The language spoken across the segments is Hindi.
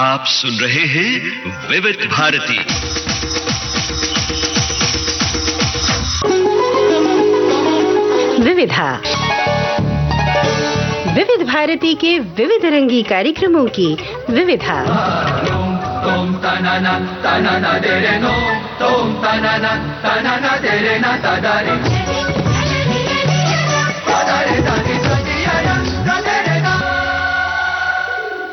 आप सुन रहे हैं विविध भारती। विविधा, विविध भारती के विविध रंगी कार्यक्रमों की विविधा। तोम तनाना तनाना देरे नो, तोम तनाना तनाना देरे ना तादारे तादारे दादी सदिया ना देरे ना।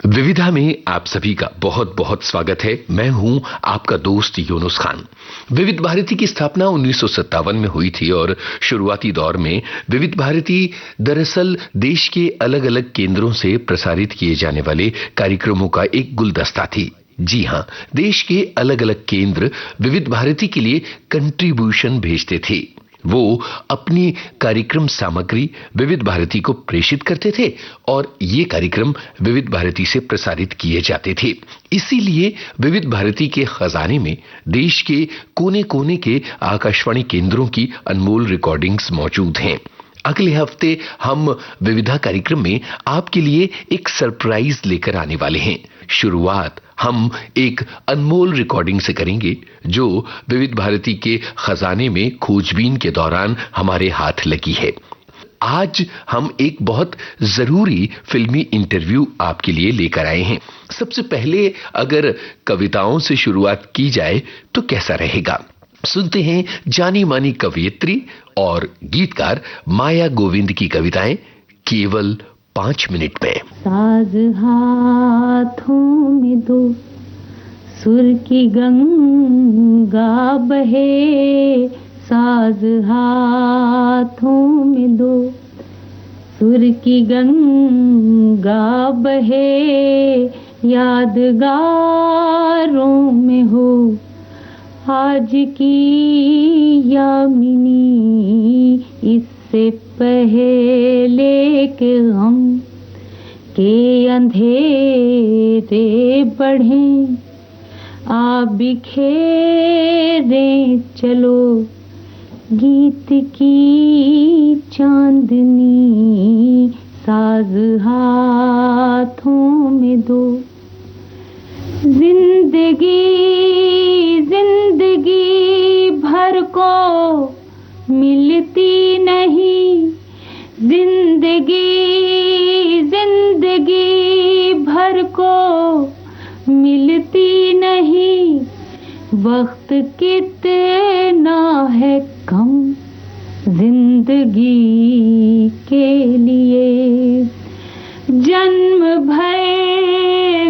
विविधा में आप सभी का बहुत बहुत स्वागत है। मैं हूं आपका दोस्त यूनुस खान। विविध भारती की स्थापना 1957 में हुई थी और शुरुआती दौर में विविध भारती दरअसल देश के अलग अलग केंद्रों से प्रसारित किए जाने वाले कार्यक्रमों का एक गुलदस्ता थी। जी हां, देश के अलग अलग केंद्र विविध भारती के लिए कंट्रीब्यूशन भेजते थे। वो अपनी कार्यक्रम सामग्री विविध भारती को प्रेषित करते थे और ये कार्यक्रम विविध भारती से प्रसारित किए जाते थे। इसीलिए विविध भारती के खजाने में देश के कोने कोने के आकाशवाणी केंद्रों की अनमोल रिकॉर्डिंग्स मौजूद हैं। अगले हफ्ते हम विविधा कार्यक्रम में आपके लिए एक सरप्राइज लेकर आने वाले हैं। शुरुआत हम एक अनमोल रिकॉर्डिंग से करेंगे जो विविध भारती के खजाने में खोजबीन के दौरान हमारे हाथ लगी है। आज हम एक बहुत जरूरी फिल्मी इंटरव्यू आपके लिए लेकर आए हैं। सबसे पहले अगर कविताओं से शुरुआत की जाए तो कैसा रहेगा? सुनते हैं जानी मानी कवयित्री और गीतकार माया गोविंद की कविताएं केवल 5 मिनट में। साज हाथों में दो, सुर की गंगा बहे। साज हाथों में दो, सुर की गंगा बहे। यादगारों में हो आज की यामिनी, इससे पहले के हम के अंधेरे बढ़ें। आ बिखेरे चलो गीत की चांदनी। साज हाथों में दो, जिंदगी जिंदगी भर को मिलती नहीं। जिंदगी जिंदगी भर को मिलती नहीं। वक्त कितना है कम जिंदगी के लिए। जन्म भर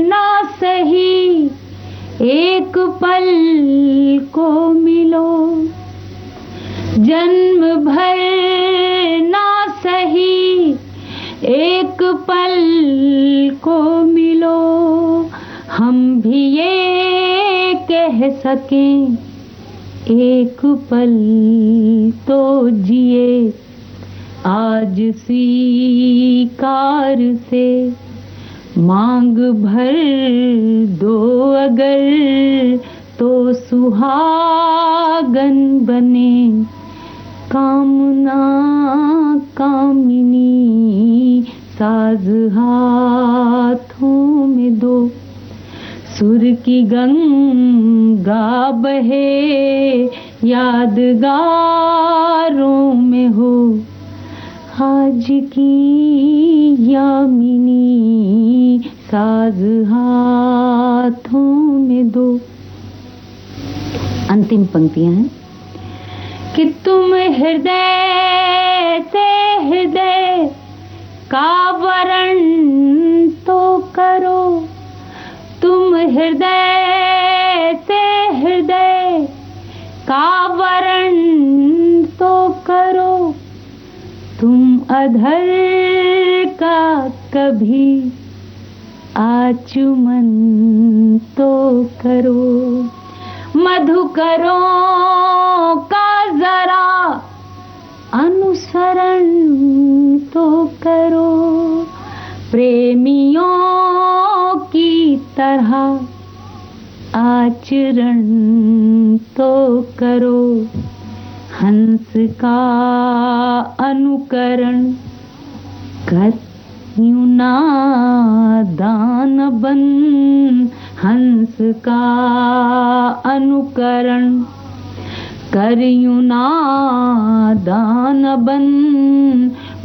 ना सही एक पल को मिलो। जन्म भर ना सही एक पल को मिलो। हम भी ये कह सकें एक पल तो जिए। आज स्वीकार से मांग भर दो अगर, तो सुहागन बने कामना कामिनी। साज हाथों में दो, सुर की गंगा बहे। यादगारों में हो आज की यामिनी। साज हाथों में दो। अंतिम पंक्तियां हैं कि तुम हृदय से हृदय का वरण तो करो। तुम हृदय से हृदय का वरण तो करो। तुम अधर का कभी आचुमन तो करो। मधुकरों का जरा अनुसरण तो करो। प्रेमियों की तरह आचरण तो करो। हंस का अनुकरण कर यूं नादान बन हंस का अनुकरण कर, यूं नादान बन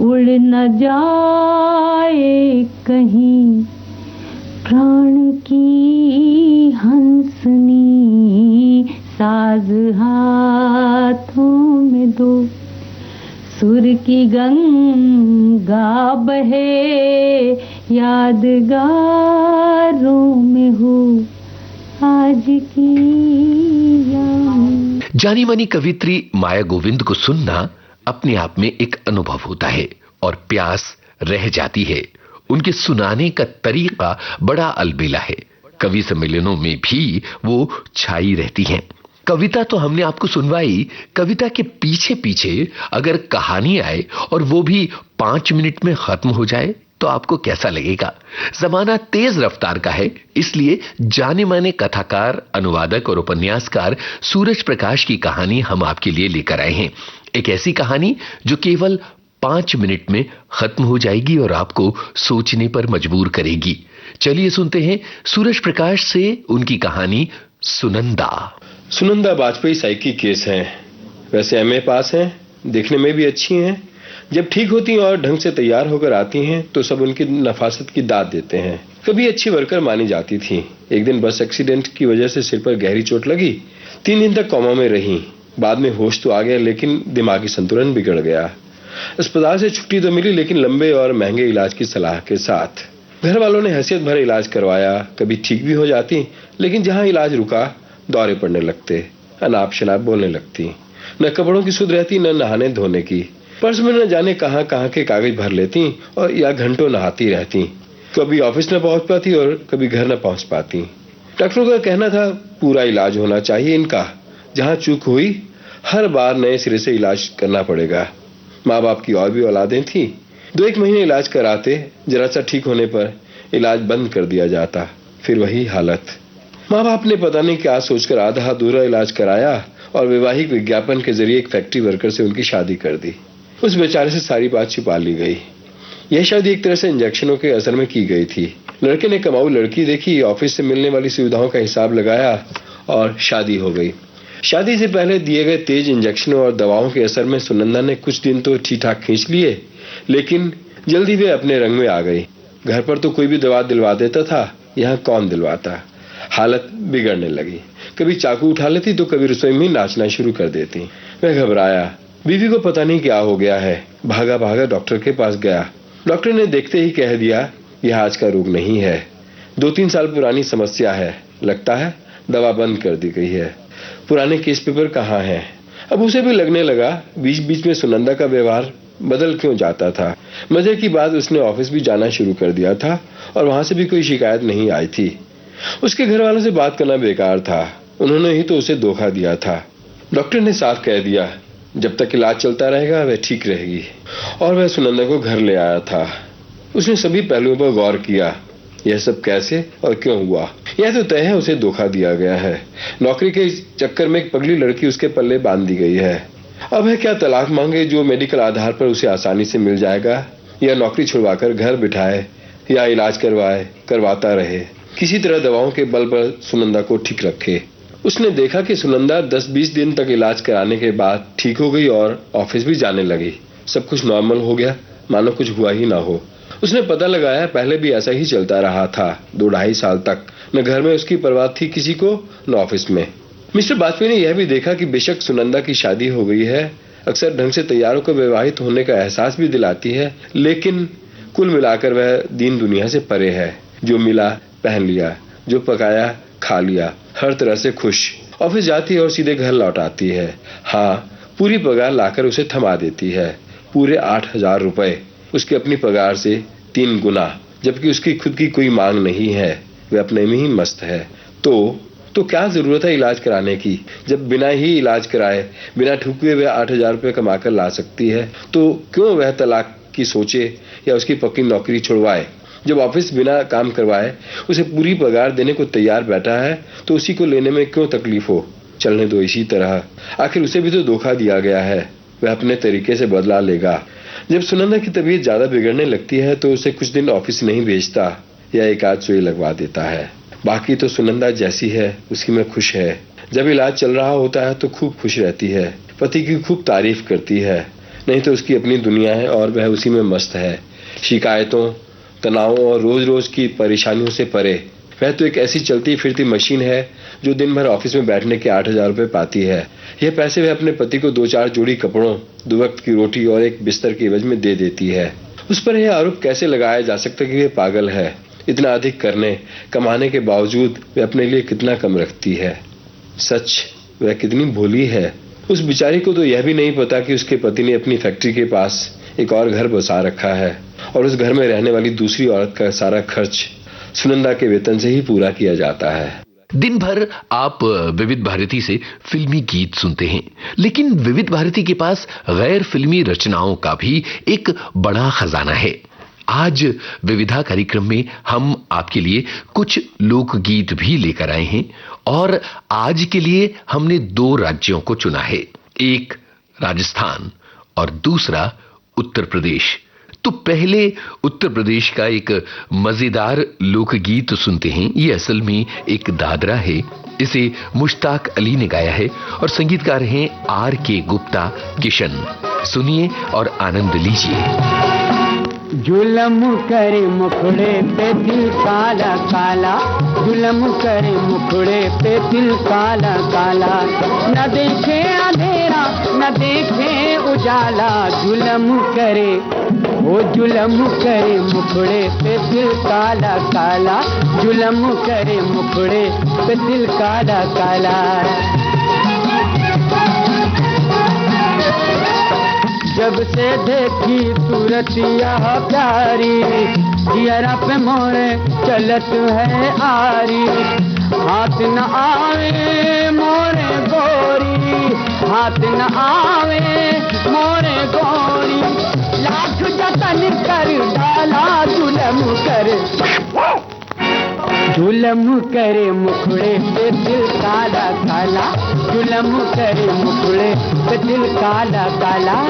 उड़ न जाए कहीं प्राण की हंसनी साज हाथों में दो, सुर की गंगा बहे यादगारों में हो आज की याद। जानी मानी कवित्री माया गोविंद को सुनना अपने आप में एक अनुभव होता है और प्यास रह जाती है। उनके सुनाने का तरीका बड़ा अलबेला है। कवि सम्मेलनों में भी वो छाई रहती हैं। कविता तो हमने आपको सुनवाई, कविता के पीछे पीछे अगर कहानी आए और वो भी 5 मिनट में खत्म हो जाए तो आपको कैसा लगेगा? जमाना तेज रफ्तार का है, इसलिए जाने माने कथाकार, अनुवादक और उपन्यासकार सूरज प्रकाश की कहानी हम आपके लिए लेकर आए हैं। एक ऐसी कहानी जो केवल 5 मिनट में खत्म हो जाएगी और आपको सोचने पर मजबूर करेगी। चलिए सुनते हैं सूरज प्रकाश से उनकी कहानी सुनंदा। सुनंदा वाजपेयी साई की केस हैं। वैसे एमए पास हैं, दिखने में भी अच्छी हैं। जब ठीक होती हैं और ढंग से तैयार होकर आती हैं तो सब उनकी नफासत की दाद देते हैं। कभी अच्छी वर्कर मानी जाती थी। एक दिन बस एक्सीडेंट की वजह से सिर पर गहरी चोट लगी। 3 दिन तक कोमा में रही। बाद में होश तो आ गया लेकिन दिमागी संतुलन बिगड़ गया। अस्पताल से छुट्टी तो मिली लेकिन लंबे और महंगे इलाज की सलाह के साथ। घर वालों ने हैसियत भर इलाज करवाया। कभी ठीक भी हो जाती लेकिन जहां इलाज रुका दौरे पड़ने लगते, अनाप शनाप बोलने लगती। न कपड़ों की सुध रहती न नहाने धोने की। पर्स में न जाने कहां कहां के कागज भर लेती और या घंटों नहाती रहती। कभी ऑफिस न पहुंच पाती और कभी घर न पहुंच पाती। डॉक्टरों का कहना था पूरा इलाज होना चाहिए इनका। जहां चूक हुई हर बार नए सिरे से इलाज करना पड़ेगा। माँ बाप की और भी औलादें थी। 2-1 महीने इलाज कराते, जरा सा ठीक होने पर इलाज बंद कर दिया जाता। फिर वही हालत। माँ बाप ने पता नहीं क्या सोचकर आधा अधूरा इलाज कराया और वैवाहिक विज्ञापन के जरिए एक फैक्ट्री वर्कर से उनकी शादी कर दी। उस बेचारे से सारी बात छिपा ली गई। यह शादी एक तरह से इंजेक्शनों के असर में की गई थी। लड़के ने कमाऊ लड़की देखी, ऑफिस से मिलने वाली सुविधाओं का हिसाब लगाया और शादी हो गई। शादी से पहले दिए गए तेज इंजेक्शनों और दवाओं के असर में सुनंदा ने कुछ दिन तो ठीक ठाक खींच लिए, लेकिन जल्दी वे अपने रंग में आ गई। घर पर तो कोई भी दवा दिलवा देता था, यहाँ कौन दिलवाता। हालत बिगड़ने लगी। कभी चाकू उठा लेती तो कभी रसोई में नाचना शुरू कर देती। मैं घबराया। बीवी को पता नहीं क्या हो गया है। भागा भागा डॉक्टर के पास गया। डॉक्टर ने देखते ही कह दिया यह आज का रोग नहीं है, 2-3 साल पुरानी समस्या है। लगता है दवा बंद कर दी गई है। पुराने केस पेपर कहाँ हैं? अब उसे भी लगने लगा बीच बीच में सुनंदा का व्यवहार बदल क्यों जाता था। मजे की बात उसने ऑफिस भी जाना शुरू कर दिया था और वहां से भी कोई शिकायत नहीं आई थी। उसके घर वालों से बात करना बेकार था। उन्होंने ही तो उसे धोखा दिया था। डॉक्टर ने साफ कह दिया जब तक इलाज चलता रहेगा वह ठीक रहेगी। और वह सुनंदा को घर ले आया था। उसने सभी पहलुओं पर गौर किया। यह सब कैसे और क्यों हुआ? यह तो तय है उसे धोखा दिया गया है। नौकरी के चक्कर में एक पगली लड़की उसके पल्ले बांध दी गई है। अब है क्या तलाक मांगे जो मेडिकल आधार पर उसे आसानी से मिल जाएगा, या नौकरी छुड़वाकर घर बिठाए या इलाज करवाता रहे, किसी तरह दवाओं के बल पर सुनंदा को ठीक रखे। उसने देखा कि सुनंदा 10-20 दिन तक इलाज कराने के बाद ठीक हो गई और ऑफिस भी जाने लगी। सब कुछ नॉर्मल हो गया, मानो कुछ हुआ ही ना हो। उसने पता लगाया पहले भी ऐसा ही चलता रहा था 2-2.5 साल तक। न घर में उसकी परवाह थी किसी को, न ऑफिस में। मिस्टर वाजपेयी ने यह भी देखा कि बेशक सुनंदा की शादी हो गई है, अक्सर ढंग से तैयार होकर विवाहित होने का एहसास भी दिलाती है, लेकिन कुल मिलाकर वह दीन दुनिया से परे है। जो मिला पहन लिया, जो पकाया खा लिया, हर तरह से खुश। ऑफिस जाती है और सीधे घर लौट आती है। हाँ, पूरी पगार लाकर उसे थमा देती है। पूरे 8,000 रुपए, उसकी अपनी पगार से 3 गुना, जबकि उसकी खुद की कोई मांग नहीं है। वह अपने में ही मस्त है। तो क्या जरूरत है इलाज कराने की? जब बिना ही इलाज कराए, बिना ठुके वह 8,000 रुपए कमाकर ला सकती है, तो क्यों वह तलाक की सोचे या उसकी पक्की नौकरी छुड़वाए? जब ऑफिस बिना काम करवाए उसे पूरी पगार देने को तैयार बैठा है, तो उसी को लेने में क्यों तकलीफ हो? चलने दो इसी तरह। आखिर उसे भी तो धोखा दिया गया है, वह अपने तरीके से बदला लेगा। जब सुनंदा की तबीयत ज्यादा बिगड़ने लगती है तो उसे कुछ दिन ऑफिस नहीं भेजता या एक आध सुई लगवा देता है। बाकी तो सुनंदा जैसी है उसी में खुश है। जब इलाज चल रहा होता है तो खूब खुश रहती है, पति की खूब तारीफ करती है। नहीं तो उसकी अपनी दुनिया है और वह उसी में मस्त है, शिकायतों, तनावों और रोज रोज की परेशानियों से परे। वह तो एक ऐसी चलती फिरती मशीन है जो दिन भर ऑफिस में बैठने के 8,000 रुपए पाती है। यह पैसे वह अपने पति को 2-4 जोड़ी कपड़ों, 2 वक्त की रोटी और एक बिस्तर के एवज में दे देती है। उस पर यह आरोप कैसे लगाया जा सकता कि वह पागल है। इतना अधिक करने कमाने के बावजूद वह अपने लिए कितना कम रखती है। सच, वह कितनी भोली है। उस बेचारी को तो यह भी नहीं पता कि उसके पति ने अपनी फैक्ट्री के पास एक और घर बसा रखा है और उस घर में रहने वाली दूसरी औरत का सारा खर्च सुनंदा के वेतन से ही पूरा किया जाता है। दिन भर आप विविध भारती से फिल्मी गीत सुनते हैं, लेकिन विविध भारती के पास गैर फिल्मी रचनाओं का भी एक बड़ा खजाना है। आज विविधा कार्यक्रम में हम आपके लिए कुछ लोकगीत भी लेकर आए हैं और आज के लिए हमने 2 राज्यों को चुना है, एक राजस्थान और दूसरा उत्तर प्रदेश। तो पहले उत्तर प्रदेश का एक मजेदार लोकगीत सुनते हैं। ये असल में एक दादरा है। इसे मुश्ताक अली ने गाया है और संगीतकार हैं R.K. गुप्ता किशन। सुनिए और आनंद लीजिए। जुलम करे मुखड़े पे दिल काला काला, जुलम करे मुखड़े पे दिल काला काला, न देखे अंधेरा न देखे उजाला, जुलम करे वो जुलम करे मुखड़े पे दिल काला काला, जुलम करे मुखड़े पे दिल काला काला। जब से देखी सूरत यह प्यारी, जियरा पे मोरे चलत है आरी, हाथ न आवे मोरे गोरी, हाथ न आवे मोरे गोरी, लाख जतन कर डाला जुलम करे, जुलम करे मुखड़े पे दिल काला काला, जुलम करे मुखड़े पे दिल काला काला।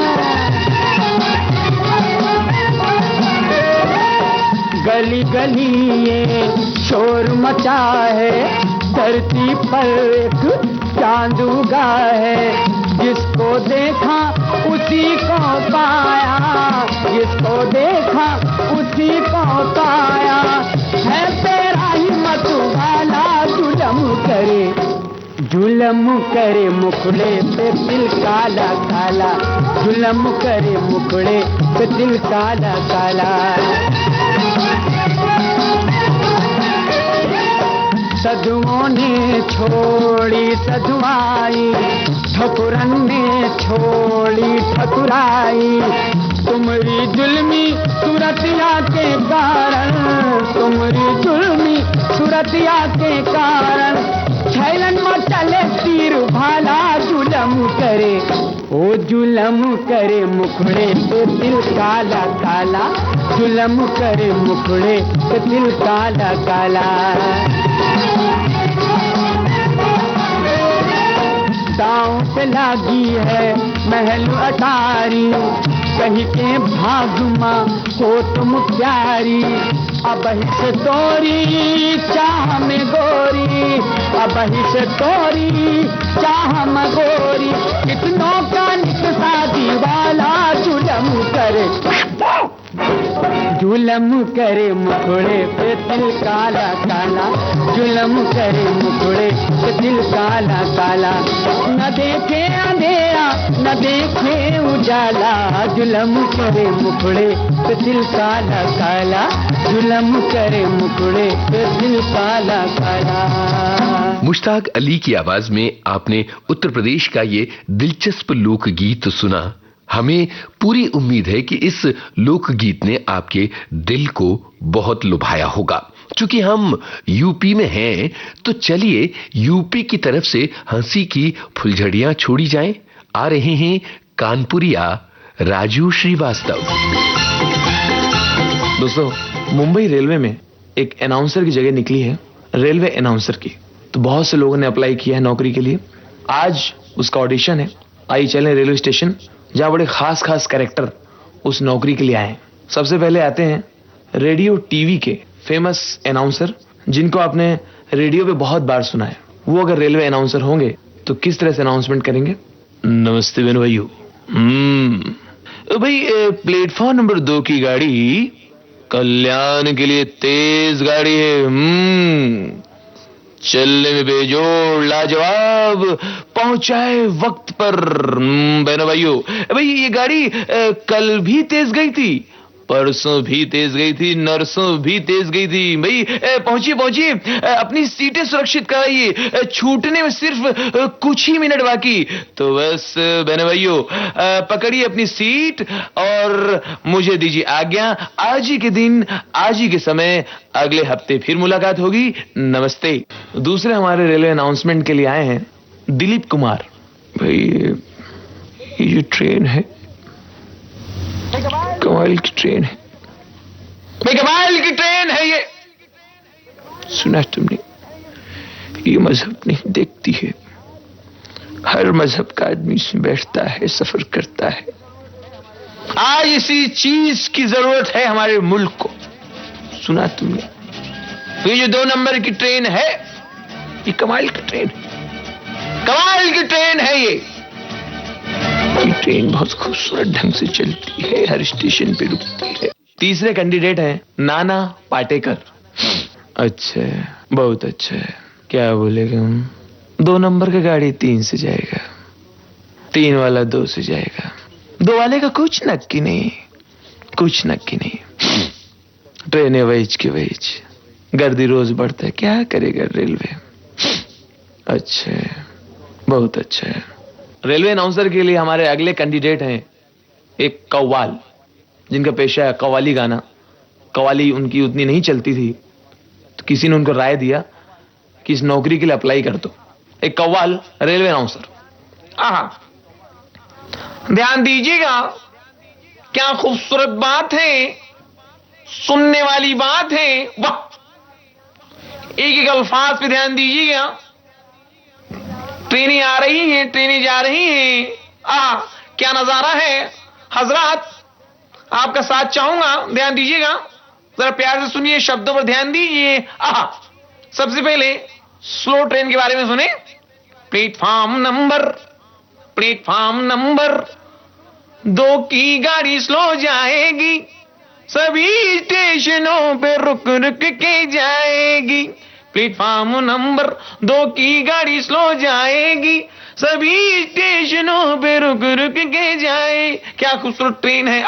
गली गली ये शोर मचा है, धरती पर एक चांद उगा है, जिसको देखा उसी को पाया, जिसको देखा उसी को पाया, है तेरा हिम्मत वाला जुलम करे, जुलम करे मुखड़े पे दिल काला काला, जुलम करे मुखड़े पे दिल काला काला। सधुओं ने छोड़ी सधुआई, ठकुरन ने छोड़ी ठकुराई, तुम्हारी जुल्मी सूरतिया के कारण, तुम्हारी जुल्मी सूरतिया के कारण, छैलन में चले तीर भाला, जुलम करे ओ जुलम करे मुखड़े पे दिल काला काला, जुलम करे मुखड़े पे दिल काला काला। दांव पे लागी है महल अटारी, कहीं के भागमा को तुम प्यारी, अब से तोरी चाह में गोरी, अब से तोरी चाह में गोरी, कितनों का निकसा दीवाला, जुलम करे, जुलम करे मुखड़े पे दिल काला काला, जुलम करे मुखड़े पे दिल काला काला, न देखे अंधेरा न देखे उजाला, जुलम करे मुखड़े पे दिल काला काला, जुलम करे मुखड़े पे दिल काला काला। मुश्ताक अली की आवाज में आपने उत्तर प्रदेश का ये दिलचस्प लोकगीत सुना। हमें पूरी उम्मीद है कि इस लोकगीत ने आपके दिल को बहुत लुभाया होगा। चूंकि हम यूपी में हैं तो चलिए यूपी की तरफ से हंसी की फुलझड़ियां छोड़ी जाएं। आ रहे हैं कानपुरिया राजू श्रीवास्तव। दोस्तों, मुंबई रेलवे में एक अनाउंसर की जगह निकली है, रेलवे अनाउंसर की। तो बहुत से लोगों ने अप्लाई किया है नौकरी के लिए। आज उसका ऑडिशन है। आइए चलें रेलवे स्टेशन, जहां बड़े खास कैरेक्टर उस नौकरी के लिए आए हैं। सबसे पहले आते हैं रेडियो टीवी के फेमस अनाउंसर, जिनको आपने रेडियो पे बहुत बार सुना है। वो अगर रेलवे अनाउंसर होंगे तो किस तरह से अनाउंसमेंट करेंगे? नमस्ते बेन भाइयों। भाई प्लेटफॉर्म नंबर 2 की गाड़ी कल्याण के लिए तेज गाड़ी है। चलने में बेजोड़ लाजवाब, पहुंचाए वक्त पर। बहनों भाइयों, भाई ये गाड़ी कल भी तेज गई थी, परसों भी तेज गई थी, नरसों भी तेज गई थी। भाई पहुंचिए, अपनी सीटें सुरक्षित कराइए, छूटने में सिर्फ कुछ ही मिनट बाकी। तो बस बहनों भाइयों, पकड़िए अपनी सीट और मुझे दीजिए आज्ञा। आज ही के दिन, आज ही के समय, अगले हफ्ते फिर मुलाकात होगी। नमस्ते। दूसरे हमारे रेलवे अनाउंसमेंट के लिए आए हैं दिलीप कुमार। भाई ये ट्रेन है, कमाल की ट्रेन है भाई, कमाल की ट्रेन है ये। सुना तुमने? ये मजहब नहीं देखती है, हर मजहब का आदमी इसमें बैठता है, सफर करता है। आज इसी चीज की जरूरत है हमारे मुल्क को। सुना तुमने? ये जो 2 नंबर की ट्रेन है, ये कमाल की ट्रेन है, कमाल की ट्रेन है ये ट्रेन बहुत खूबसूरत ढंग से चलती है, हर स्टेशन पे रुकती है। तीसरे कैंडिडेट हैं नाना पाटेकर। अच्छा, बहुत अच्छा है। क्या बोलेगा हम? 2 नंबर का गाड़ी 3 से जाएगा, 3 वाला 2 से जाएगा, 2 वाले का कुछ नक्की नहीं, कुछ नक्की नहीं। ट्रेनें वहीच की वहीच, गर्दी रोज बढ़ता है, क्या करेगा रेलवे। अच्छा, बहुत अच्छा है। रेलवे अनाउंसर के लिए हमारे अगले कैंडिडेट हैं एक कव्वाल, जिनका पेशा है कव्वाली गाना। कव्वाली उनकी उतनी नहीं चलती थी, तो किसी ने उनको राय दिया कि इस नौकरी के लिए अप्लाई कर दो। एक कव्वाल रेलवे अनाउंसर। ध्यान दीजिएगा, क्या खूबसूरत बात है, सुनने वाली बात है। वाह, एक एक अल्फाज पे ध्यान दीजिएगा। ट्रेनें आ रही हैं, ट्रेनें जा रही हैं। क्या नजारा है। हजरात, आपका साथ चाहूंगा, ध्यान दीजिएगा, जरा प्यार से सुनिए, शब्दों पर ध्यान दीजिए। सबसे पहले स्लो ट्रेन के बारे में सुने। प्लेटफॉर्म नंबर 2 की गाड़ी स्लो जाएगी, सभी स्टेशनों पे रुक रुक के जाएगी। प्लेटफॉर्म नंबर 2 की गाड़ी स्लो जाएगी, सभी स्टेशनों पे रुक रुक के जाए। क्या खूबसूरत ट्रेन है।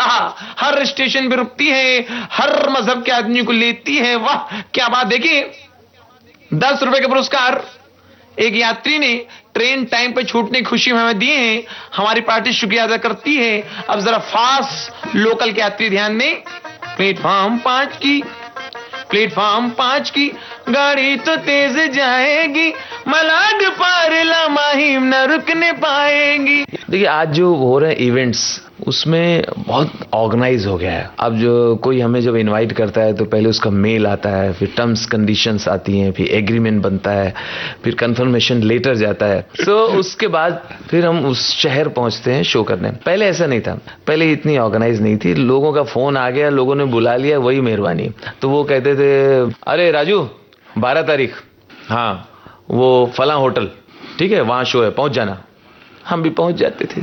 हर स्टेशन पे रुकती है, हर मजहब के आदमी को लेती है। वाह क्या बात। देखिए, 10 रुपए का पुरस्कार एक यात्री ने ट्रेन टाइम पे छूटने की खुशी में हमें दिए हैं। हमारी पार्टी शुक्रिया अदा करती है। अब जरा फास्ट लोकल के यात्री ध्यान दें। प्लेटफॉर्म 5 की गाड़ी तो तेज जाएगी, मलाड पार लामाहिम न रुकने पाएंगी। देखिए, आज जो हो रहे हैं इवेंट्स, उसमें बहुत ऑर्गेनाइज हो गया है। अब जो कोई हमें जब इनवाइट करता है तो पहले उसका मेल आता है, फिर टर्म्स कंडीशंस आती हैं, फिर एग्रीमेंट बनता है, फिर कंफर्मेशन लेटर जाता है। तो उसके बाद फिर हम उस शहर पहुंचते हैं शो करने। पहले ऐसा नहीं था, पहले इतनी ऑर्गेनाइज नहीं थी। लोगों का फोन आ गया, लोगों ने बुला लिया, वही मेहरबानी। तो वो कहते थे, अरे राजू 12 तारीख, हाँ वो फला होटल, ठीक है, वहां शो है, पहुंच जाना। हम भी पहुंच जाते थे।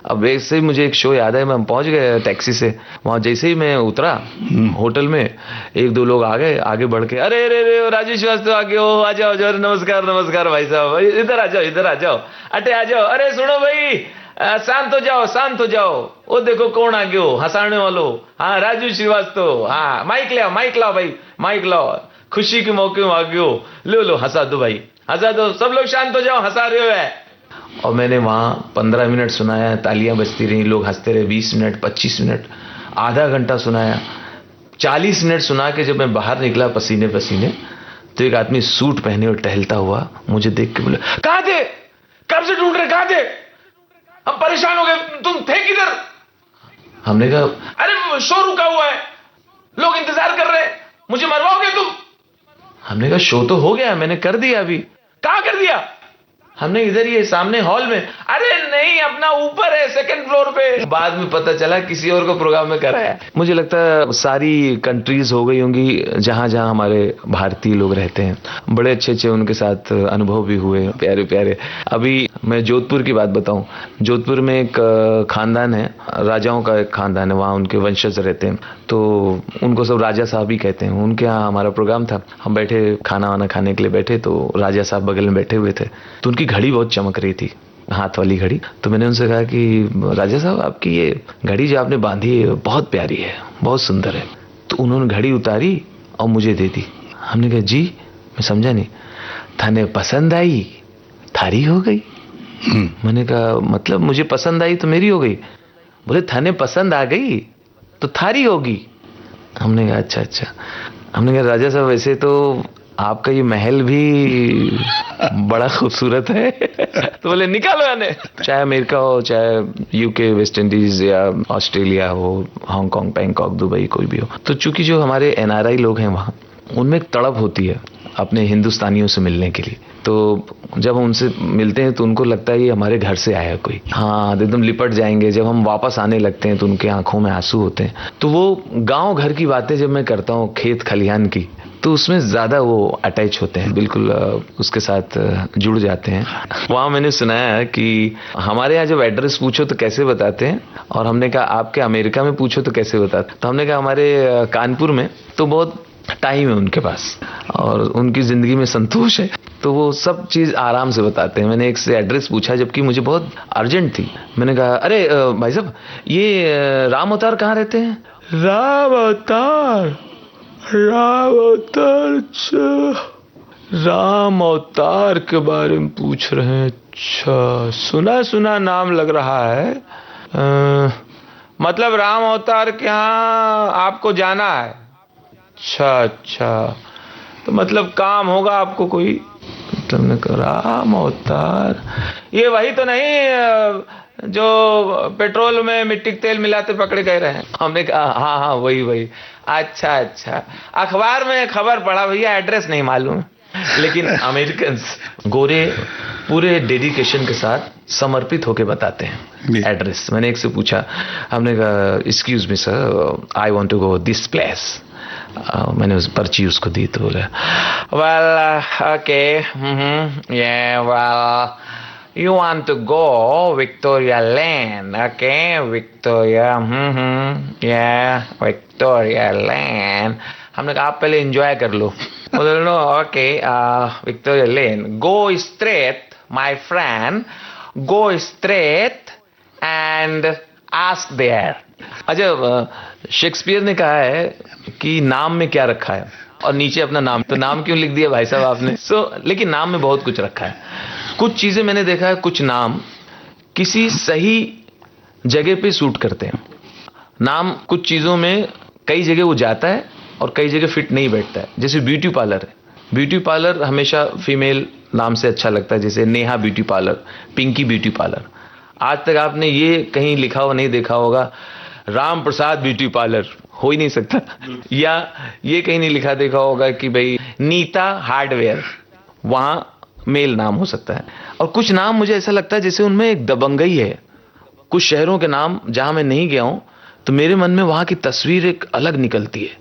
अब वैसे ही मुझे एक शो याद है, मैं पहुंच गया टैक्सी से। वहां जैसे ही मैं उतरा होटल में, 1-2 लोग आ गए, आगे बढ़ के, अरे रे राजेश श्रीवास्तव आ गए हो, आ जाओ नमस्कार भाई साहब, इधर आ जाओ, अटे आ जाओ। अरे सुनो भाई, शांत हो जाओ, वो देखो कौन आ गए हो, हंसाने वालो। हाँ, राजू श्रीवास्तव। हाँ, माइक लाओ भाई, माइक लाओ, खुशी के मौके में आ गए हो, लो हंसा दो भाई, हंसा दो, सब लोग शांत हो जाओ, हंसा रहे हो है। और मैंने वहां 15 मिनट सुनाया, तालियां बजती रही, लोग हंसते रहे। 20 मिनट, 25 मिनट, आधा घंटा सुनाया, 40 मिनट सुना के जब मैं बाहर निकला पसीने, तो एक आदमी सूट पहने और टहलता हुआ मुझे देख के बोला, कहां थे, कब से ढूंढ रहे, कहां थे, हम परेशान हो गए, तुम थे किधर। हमने कहा, अरे शो रुका हुआ है, लोग इंतजार कर रहे हैं, मुझे मरवाओगे तुम। हमने कहा, शो तो हो गया, मैंने कर दिया अभी। कहां कर दिया। हमने इधर ही है सामने हॉल में, अरे नहीं अपना ऊपर है सेकंड फ्लोर पे। बाद में पता चला किसी और को प्रोग्राम में कराया। मुझे लगता है सारी कंट्रीज हो गई होंगी जहां जहां हमारे भारतीय लोग रहते हैं, बड़े अच्छे अच्छे उनके साथ अनुभव भी हुए, प्यारे प्यारे। अभी मैं जोधपुर की बात बताऊं, जोधपुर में एक खानदान है, राजाओं का एक खानदान है, वहाँ उनके वंशज रहते हैं, तो उनको सब राजा साहब ही कहते हैं। उनके यहाँ हमारा प्रोग्राम था, हम बैठे खाना वाना खाने के लिए बैठे, तो राजा साहब बगल में बैठे हुए थे, तो उनकी घड़ी बहुत चमक रही थी, हाथ वाली घड़ी। तो मैंने उनसे कहा कि राजा साहब आपकी ये घड़ी जो आपने बांधी है बहुत प्यारी है, बहुत सुंदर है। तो उन्होंने घड़ी उतारी और मुझे दे दी। हमने कहा जी, मैं समझा नहीं। थाने पसंद आई थारी हो गई। मैंने कहा मतलब मुझे पसंद आई तो मेरी हो गई? बोले थाने पसंद आ गई तो थारी होगी। हमने कहा अच्छा अच्छा। हमने कहा राजा साहब वैसे तो आपका ये महल भी बड़ा खूबसूरत है। तो बोले निकालो यानी, चाहे अमेरिका हो, चाहे यूके, वेस्ट इंडीज या ऑस्ट्रेलिया हो, हांगकांग, बैंकॉक, दुबई, कोई भी हो। तो चूंकि जो हमारे एनआरआई लोग हैं वहाँ, उनमें एक तड़प होती है अपने हिंदुस्तानियों से मिलने के लिए। तो जब हम उनसे मिलते हैं तो उनको लगता है ये हमारे घर से आया कोई, हाँ एकदम लिपट जाएंगे। जब हम वापस आने लगते हैं तो उनके आंखों में आंसू होते हैं। तो वो गांव घर की बातें जब मैं करता हूँ, खेत खलिहान की, तो उसमें ज़्यादा वो अटैच होते हैं, बिल्कुल उसके साथ जुड़ जाते हैं। वहाँ मैंने सुनाया है कि हमारे यहाँ जब एड्रेस पूछो तो कैसे बताते हैं, और हमने कहा आपके अमेरिका में पूछो तो कैसे बताते। तो हमने कहा हमारे कानपुर में तो बहुत टाइम है उनके पास और उनकी ज़िंदगी में संतोष है, तो वो सब चीज़ आराम से बताते हैं। मैंने एक से एड्रेस पूछा जबकि मुझे बहुत अर्जेंट थी। मैंने कहा अरे भाई साहब ये राम अवतार कहाँ रहते हैं? राम अवतार, राम अवतार, राम अवतार के बारे में पूछ रहे हैं? अच्छा, सुना सुना नाम लग रहा है। मतलब राम अवतार के यहाँ आपको जाना है? अच्छा अच्छा, तो मतलब काम होगा आपको कोई? तो हमने कहा राम अवतार ये वही तो नहीं जो पेट्रोल में मिट्टी तेल मिलाते पकड़े गए रहे हैं? हमने कहा हाँ हाँ वही वही। अच्छा अच्छा, अखबार में खबर पढ़ा भैया, एड्रेस नहीं मालूम। लेकिन अमेरिकन्स गोरे पूरे डेडिकेशन के साथ समर्पित होके बताते हैं एड्रेस। मैंने एक से पूछा, हमने कहा excuse me sir, I want to go this place. मैंने उस पर्ची उसको दी तो बोला वेल ओके या well you want to go Victoria Land, okay Victoria या विक्टोरिया लैंड। हमने कहा आप पहले एंजॉय कर लो। बोले no okay Victoria Land, go straight my friend, go straight and ask there. अच्छा, शेक्सपियर ने कहा है कि नाम में क्या रखा है, और नीचे अपना नाम, तो नाम क्यों लिख दिया भाई साहब आपने? लेकिन नाम में बहुत कुछ रखा है। कुछ चीजें मैंने देखा है, कुछ नाम किसी सही जगह पे सूट करते हैं। नाम कुछ चीजों में कई जगह वो जाता है और कई जगह फिट नहीं बैठता है। जैसे ब्यूटी पार्लर है, ब्यूटी पार्लर हमेशा फीमेल नाम से अच्छा लगता है, जैसे Neha beauty parlour, Pinky beauty parlour. आज तक आपने ये कहीं लिखा हुआ नहीं देखा होगा राम प्रसाद ब्यूटी पार्लर, हो ही नहीं सकता। या ये कहीं नहीं लिखा देखा होगा कि भाई नीता हार्डवेयर, वहां मेल नाम हो सकता है। और कुछ नाम मुझे ऐसा लगता है जैसे उनमें एक दबंगई है। कुछ शहरों के नाम जहां मैं नहीं गया हूं तो मेरे मन में वहां की तस्वीर एक अलग निकलती है।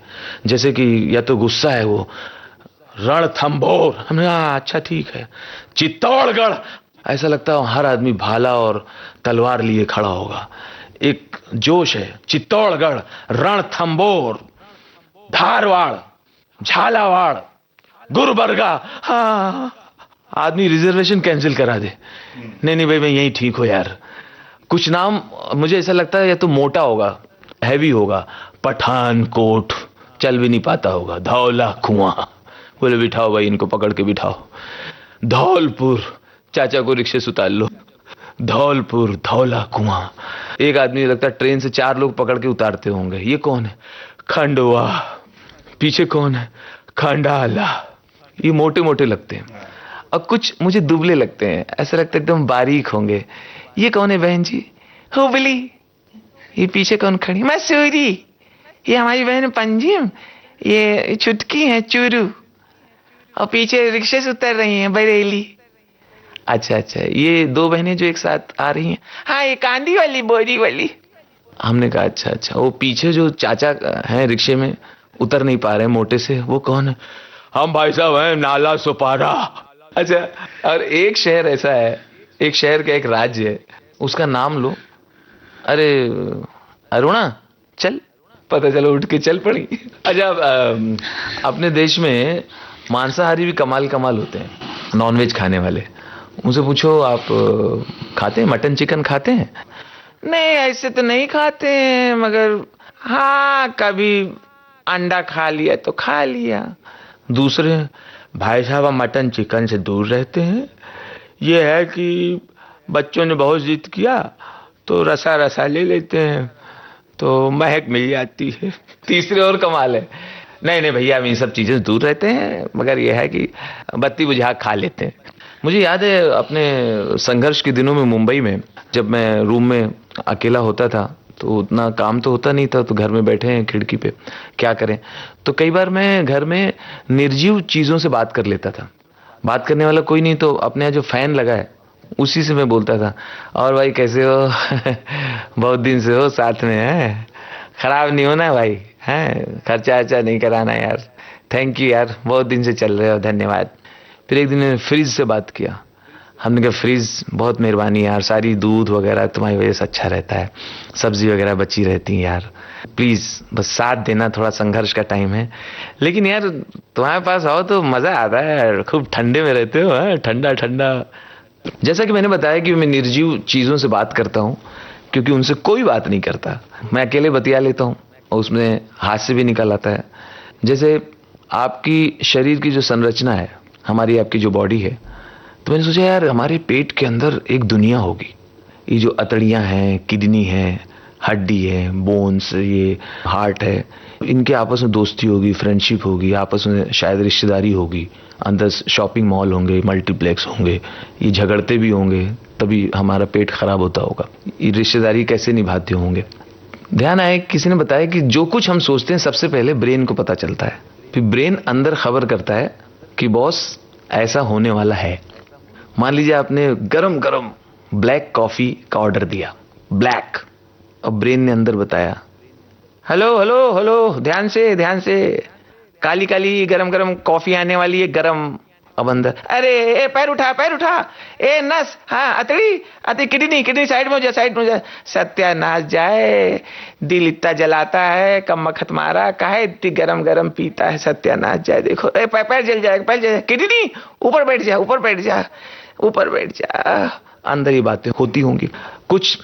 जैसे कि या तो गुस्सा है वो, रणथंभौर, हमने कहा अच्छा ठीक है। चित्तौड़गढ़, ऐसा लगता है हर आदमी भाला और तलवार लिए खड़ा होगा, एक जोश है। चित्तौड़गढ़, रणथंभौर, धारवाड़, झालावाड़, गुलबर्गा। हाँ, आदमी रिजर्वेशन कैंसिल करा दे, नहीं भाई मैं यहीं ठीक हो यार। कुछ नाम मुझे ऐसा लगता है या तो मोटा होगा, हैवी होगा। पठानकोट, चल भी नहीं पाता होगा। धौला कुआं, बोले बिठाओ भाई इनको पकड़ के बिठाओ। धौलपुर, चाचा को रिक्शे से उतार लो। धौलपुर, धौला कुआं, एक आदमी लगता है ट्रेन से 4 लोग पकड़ के उतारते होंगे। ये कौन है? खंडवा, पीछे कौन है? खंडाला। ये मोटे मोटे लगते हैं और कुछ मुझे दुबले लगते हैं, ऐसा लगता है एकदम बारीक होंगे। ये कौन है बहन जी? हुबली। ये पीछे कौन खड़ी? मसूरी। ये हमारी बहन पंजिम, ये छुटकी है चूरू, और पीछे रिक्शे से उतर रही हैं बरेली। अच्छा अच्छा, ये दो बहनें जो एक साथ आ रही हैं, हाँ ये कांदी वाली बोरी वाली। हमने कहा अच्छा अच्छा। वो पीछे जो चाचा हैं रिक्शे में उतर नहीं पा रहे हैं मोटे से, वो कौन है? हम भाई साहब हैं नाला सुपारा। अच्छा, और एक शहर ऐसा है, एक शहर का एक राज्य है, उसका नाम लो, अरे अरुणा, चल, पता चलो उठ के चल पड़ी। अच्छा, अपने देश में मांसाहारी भी कमाल कमाल होते हैं, नॉनवेज खाने वाले। उनसे पूछो आप खाते हैं मटन चिकन खाते हैं? नहीं ऐसे तो नहीं खाते हैं, मगर हाँ कभी अंडा खा लिया तो खा लिया। दूसरे, भाई साहब हम मटन चिकन से दूर रहते हैं, ये है कि बच्चों ने बहुत जिद किया तो रसा रसा ले लेते हैं तो महक मिल जाती है। तीसरे और कमाल है, नहीं नहीं भैया हम इन सब चीज़ों से दूर रहते हैं, मगर यह है कि बत्ती बुझा खा लेते हैं। मुझे याद है अपने संघर्ष के दिनों में मुंबई में, जब मैं रूम में अकेला होता था तो उतना काम तो होता नहीं था, तो घर में बैठे हैं खिड़की पे, क्या करें, तो कई बार मैं घर में निर्जीव चीज़ों से बात कर लेता था। बात करने वाला कोई नहीं तो अपने यहाँ जो फैन लगा है उसी से मैं बोलता था, और भाई कैसे हो? बहुत दिन से हो साथ में, है खराब नहीं होना भाई, हैं खर्चा वर्चा नहीं कराना यार, थैंक यू यार, बहुत दिन से चल रहे हो, धन्यवाद। फिर एक दिन मैंने फ्रिज से बात किया, हमने कहा फ्रिज बहुत मेहरबानी यार, सारी दूध वगैरह तुम्हारी वजह से अच्छा रहता है, सब्जी वगैरह बची रहती है यार, प्लीज़ बस साथ देना, थोड़ा संघर्ष का टाइम है, लेकिन यार तुम्हारे पास आओ तो मज़ा आता है यार, खूब ठंडे में रहते हो, ठंडा ठंडा। जैसा कि मैंने बताया कि मैं निर्जीव चीज़ों से बात करता हूँ क्योंकि उनसे कोई बात नहीं करता, मैं अकेले बतिया लेता हूँ और उसमें हास्य भी निकल आता है। जैसे आपकी शरीर की जो संरचना है, हमारी आपकी जो बॉडी है, तो मैंने सोचा यार हमारे पेट के अंदर एक दुनिया होगी, ये जो अतड़ियाँ हैं, किडनी है, हड्डी है, बोन्स, ये हार्ट है, इनके आपस में दोस्ती होगी, फ्रेंडशिप होगी, आपस में शायद रिश्तेदारी होगी, अंदर शॉपिंग मॉल होंगे, मल्टीप्लेक्स होंगे, ये झगड़ते भी होंगे तभी हमारा पेट खराब होता होगा, ये रिश्तेदारी कैसे निभाते होंगे। ध्यान आए किसी ने बताया कि जो कुछ हम सोचते हैं सबसे पहले ब्रेन को पता चलता है, फिर ब्रेन अंदर खबर करता है कि बॉस ऐसा होने वाला है। मान लीजिए आपने गरम गरम ब्लैक कॉफी का ऑर्डर दिया, ब्लैक, और ब्रेन ने अंदर बताया हेलो हेलो हेलो, ध्यान से काली काली गरम गरम कॉफी आने वाली है, गरम। अब अंदर अरे ए पैर उठा, ए नस, हाँ अतड़ी किडनी साइड में हो जा। सत्यानाश जाए, दिल इतना जलाता है, कम मखत मारा, काहे इतनी गरम गरम पीता है, सत्यानाश जाए। देखो पैर जल जाएगा, किडनी ऊपर बैठ जा। अंदर ये बातें होती होंगी। कुछ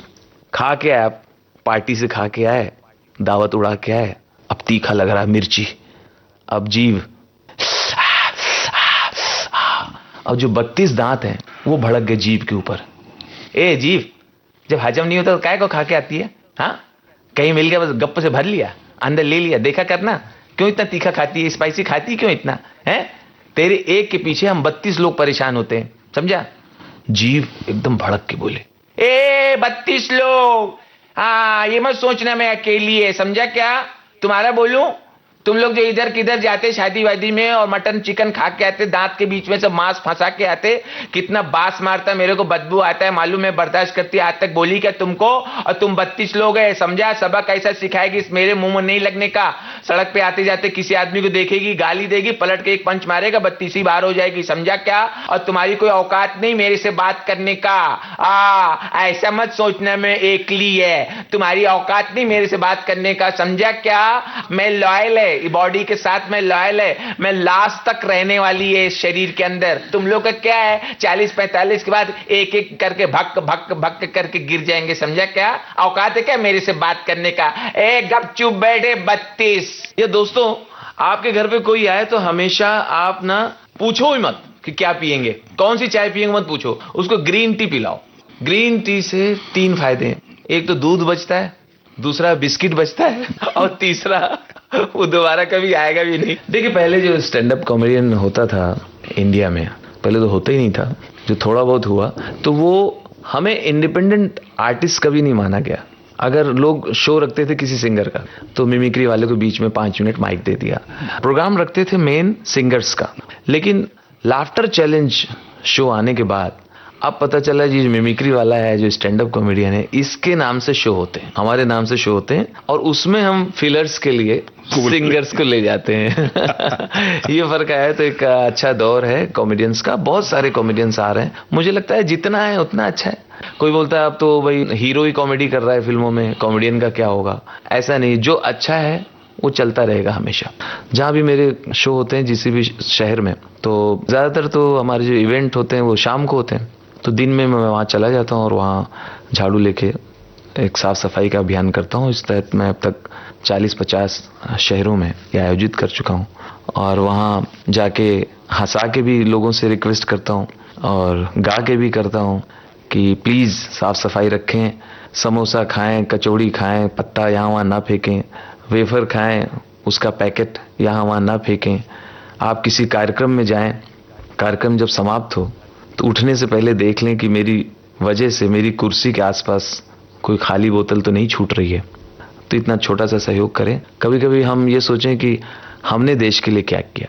खा के आए, पार्टी से खा के आए, दावत उड़ा के आए, अब तीखा लग रहा है मिर्ची, अब जीभ, अब जो 32 दांत हैं वो भड़क गए जीभ के ऊपर। ए जीभ, जब हजम नहीं होता तो काय को खा के आती है? हाँ, कहीं मिल गया बस गप्प से भर लिया, अंदर ले लिया, देखा करना क्यों इतना तीखा खाती है, स्पाइसी खाती है क्यों इतना, है तेरे एक के पीछे हम 32 लोग परेशान होते हैं, समझा। जीभ एकदम भड़क के बोले, ए 32 लोग, हाँ ये मत सोचना मैं अकेली है, समझा क्या तुम्हारा बोलूं? तुम लोग जो इधर किधर जाते शादी वादी में और मटन चिकन खा के आते, दांत के बीच में सब मांस फंसा के आते, कितना बास मारता है, मेरे को बदबू आता है मालूम है, बर्दाश्त करती है, आज तक बोली क्या तुमको? और तुम 32 लोग है, समझा। सबक ऐसा सिखाएगी मेरे मुंह में नहीं लगने का, सड़क पे आते जाते किसी आदमी को देखेगी, गाली देगी, पलट के एक पंच मारेगा, 32 बार हो जाएगी, समझा क्या। और तुम्हारी कोई औकात नहीं मेरे से बात करने का, ऐसा मत सोचना मैं एकली है, तुम्हारी औकात नहीं मेरे से बात करने का, समझा क्या। मैं लॉयल है, बॉडी के साथ में लॉयल है, मैं लास्ट तक रहने वाली है शरीर के अंदर। तुम लोग का क्या है, 40-45 के बाद एक एक करके भक भक भक करके गिर जाएंगे, समझा क्या। औकात है क्या मेरे से बात करने का, ए गपचुप बैठे 32। ये दोस्तों आपके घर पे कोई आए तो हमेशा आप ना पूछो ही मत कि क्या पिएंगे, कौन सी चाय पिएंगे मत पूछो, उसको ग्रीन टी पिलाओ। ग्रीन टी से 3 फायदे हैं, एक तो दूध बचता है, दूसरा बिस्किट बचता है, और तीसरा वो दोबारा कभी आएगा भी नहीं। देखिए पहले जो स्टैंड अप कॉमेडियन होता था इंडिया में, पहले तो होता ही नहीं था, जो थोड़ा बहुत हुआ तो वो हमें इंडिपेंडेंट आर्टिस्ट कभी नहीं माना गया। अगर लोग शो रखते थे किसी सिंगर का तो मिमिक्री वाले को बीच में 5 मिनट माइक दे दिया, प्रोग्राम रखते थे मेन सिंगर्स का। लेकिन लाफ्टर चैलेंज शो आने के बाद अब पता चला जी मिमिक्री वाला है, जो स्टैंड अप कॉमेडियन है, इसके नाम से शो होते हैं, हमारे नाम से शो होते हैं, और उसमें हम फिलर्स के लिए सिंगर्स को ले जाते हैं। ये फर्क आया। तो एक अच्छा दौर है कॉमेडियंस का, बहुत सारे कॉमेडियंस आ रहे हैं। मुझे लगता है जितना है उतना अच्छा है। कोई बोलता है अब तो भाई हीरो ही कॉमेडी कर रहा है फिल्मों में, कॉमेडियन का क्या होगा? ऐसा नहीं, जो अच्छा है वो चलता रहेगा हमेशा। जहाँ भी मेरे शो होते हैं किसी भी शहर में, तो ज़्यादातर तो हमारे जो इवेंट होते हैं वो शाम को होते हैं, तो दिन में मैं वहाँ चला जाता हूँ और वहाँ झाड़ू लेके एक साफ सफाई का अभियान करता हूँ। इस तहत मैं अब तक 40-50 शहरों में ये आयोजित कर चुका हूँ, और वहाँ जाके हंसा के भी लोगों से रिक्वेस्ट करता हूँ और गा के भी करता हूँ कि प्लीज़ साफ सफाई रखें, समोसा खाएं, कचौड़ी खाएं, पत्ता यहाँ वहाँ ना फेंकें, वेफर खाएं, उसका पैकेट यहाँ वहाँ ना फेंकें। आप किसी कार्यक्रम में जाएं, कार्यक्रम जब समाप्त हो तो उठने से पहले देख लें कि मेरी वजह से मेरी कुर्सी के आसपास कोई खाली बोतल तो नहीं छूट रही है। तो इतना छोटा सा सहयोग करें। कभी कभी हम ये सोचें कि हमने देश के लिए क्या किया,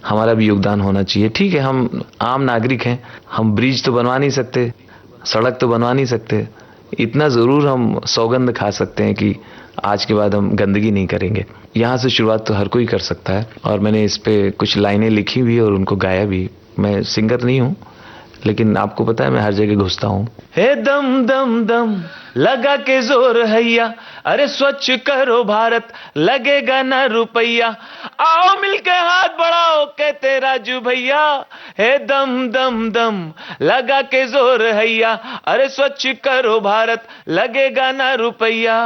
हमारा भी योगदान होना चाहिए। ठीक है, हम आम नागरिक हैं, हम ब्रिज तो बनवा नहीं सकते, सड़क तो बनवा नहीं सकते, इतना ज़रूर हम सौगंध खा सकते हैं कि आज के बाद हम गंदगी नहीं करेंगे। यहाँ से शुरुआत तो हर कोई कर सकता है, और मैंने इस पे कुछ लाइनें लिखी भी और उनको गाया भी। मैं सिंगर नहीं हूँ, लेकिन आपको पता है मैं हर जगह घुसता हूँ। हे दम दम दम लगा के जोर हैया, अरे स्वच्छ करो भारत, लगेगा ना रुपैया, आओ मिलके हाथ बढ़ाओ कहते राजू भैया। हे दम दम दम लगा के जोर हैया, अरे स्वच्छ करो भारत, लगेगा ना रुपैया।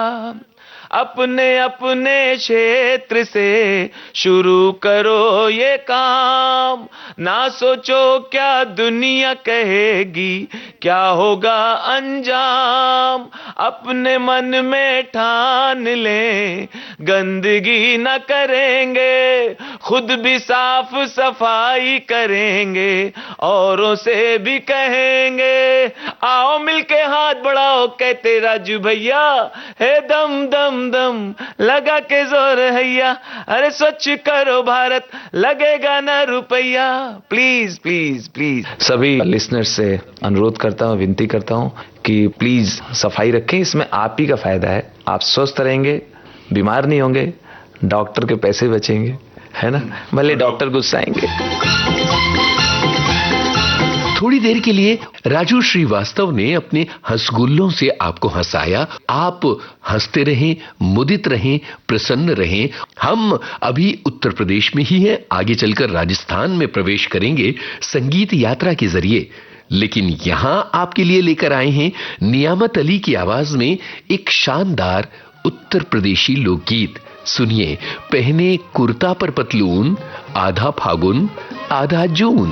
अपने अपने क्षेत्र से शुरू करो ये काम, ना सोचो क्या दुनिया कहेगी, क्या होगा अंजाम। अपने मन में ठान लें गंदगी न करेंगे, खुद भी साफ सफाई करेंगे, औरों से भी कहेंगे। आओ मिलके हाथ बढ़ाओ कहते राजू भैया। हे दम दम दम लगा के जोर हैया, अरे स्वच्छ करो भारत, लगेगा ना रुपैया। प्लीज प्लीज प्लीज सभी लिसनर्स से अनुरोध करता हूँ, विनती करता हूँ कि प्लीज सफाई रखें। इसमें आप ही का फायदा है, आप स्वस्थ रहेंगे, बीमार नहीं होंगे, डॉक्टर के पैसे बचेंगे, है ना? भले डॉक्टर गुस्साएंगे। थोड़ी देर के लिए राजू श्रीवास्तव ने अपने हंसगुल्लों से आपको हंसाया। आप हंसते रहें, मुदित रहें, प्रसन्न रहें। हम अभी उत्तर प्रदेश में ही हैं, आगे चलकर राजस्थान में प्रवेश करेंगे संगीत यात्रा के जरिए। लेकिन यहां आपके लिए लेकर आए हैं नियामत अली की आवाज में एक शानदार उत्तर प्रदेशी लोकगीत। सुनिए, पहने कुर्ता पर पतलून, आधा फागुन आधा जून।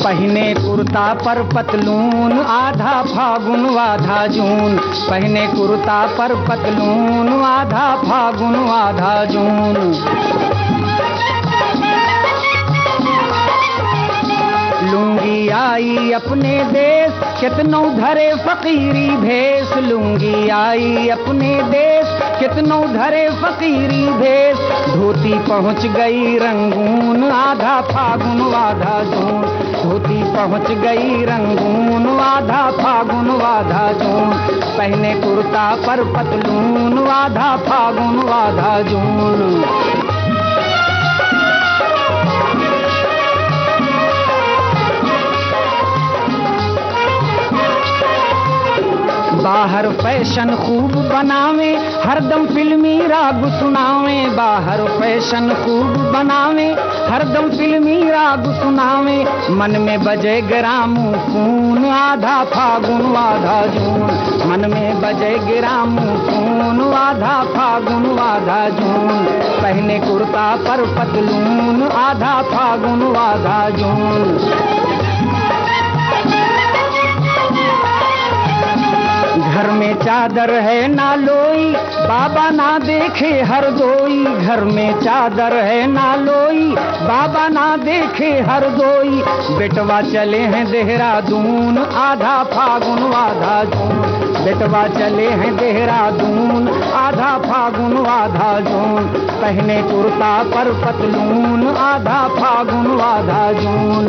पहने कुर्ता पर पतलून, आधा फागुन आधा जून। पहने कुर्ता पर पतलून, आधा फागुन आधा जून। लुंगी आई अपने देश, कितनों धरे फकीरी भेष। लुंगी आई अपने देश, कितनों धरे फकीरी भेष। धोती पहुंच गई रंगून, आधा फागुन आधा जून। धोती पहुंच गई रंगून, आधा फागुन आधा जून। पहने कुर्ता पर पतलून, आधा फागुन आधा जून। बाहर फैशन खूब बनावे, हरदम फिल्मी राग सुनावे। बाहर फैशन खूब बनावे, हरदम फिल्मी राग सुनावे। मन में बजे ग्रामोफोन, आधा फागुन आधा जून। मन में बजे ग्रामोफोन, आधा फागुन आधा जून। पहने कुर्ता पर पतलून, आधा फागुन आधा जून। घर में चादर है ना लोई, बाबा ना देखे हर दोई। घर में चादर है ना लोई, बाबा ना देखे हर दोई। बेटवा चले हैं देहरादून, आधा फागुन आधा जून। बेटवा चले हैं देहरादून, आधा फागुन आधा जून। पहने कुर्ता पर पतलून, आधा फागुन आधा जून।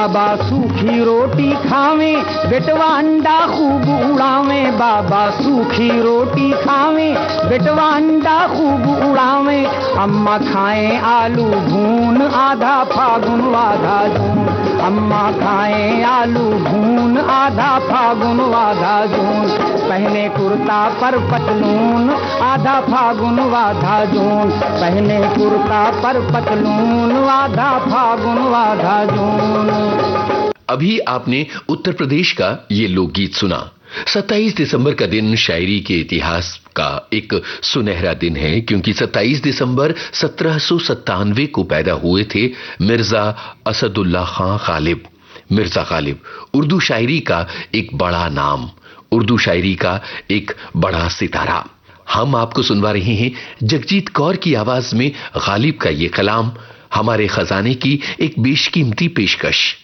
बाबा सूखी रोटी खावे, बेटवा अंडा खूब उड़ावे, बाबा सूखी रोटी खावे, बेटवा अंडा खूब उड़ावे, अम्मा खाए आलू भून, आधा फागुन आधा जून, अम्मा खाए आलू भून, आधा फागुन आधा जून, पहने कुर्ता पर पतलून, आधा फागुन आधा जून, पहने कुर्ता पर पतलून, आधा फागुन आधा जून। अभी आपने उत्तर प्रदेश का ये लोकगीत सुना। 27 दिसंबर का दिन शायरी के इतिहास का एक सुनहरा दिन है, क्योंकि 27 दिसंबर 1797 को पैदा हुए थे मिर्जा असदुल्ला खां गालिब। मिर्जा गालिब उर्दू शायरी का एक बड़ा नाम, उर्दू शायरी का एक बड़ा सितारा। हम आपको सुनवा रहे हैं जगजीत कौर की आवाज में गालिब का ये कलाम, हमारे खजाने की एक बेशकीमती पेशकश।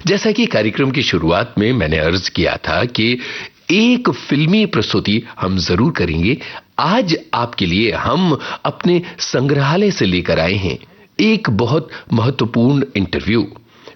जैसा कि कार्यक्रम की शुरुआत में मैंने अर्ज किया था कि एक फिल्मी प्रस्तुति हम जरूर करेंगे। आज आपके लिए हम अपने संग्रहालय से लेकर आए हैं एक बहुत महत्वपूर्ण इंटरव्यू।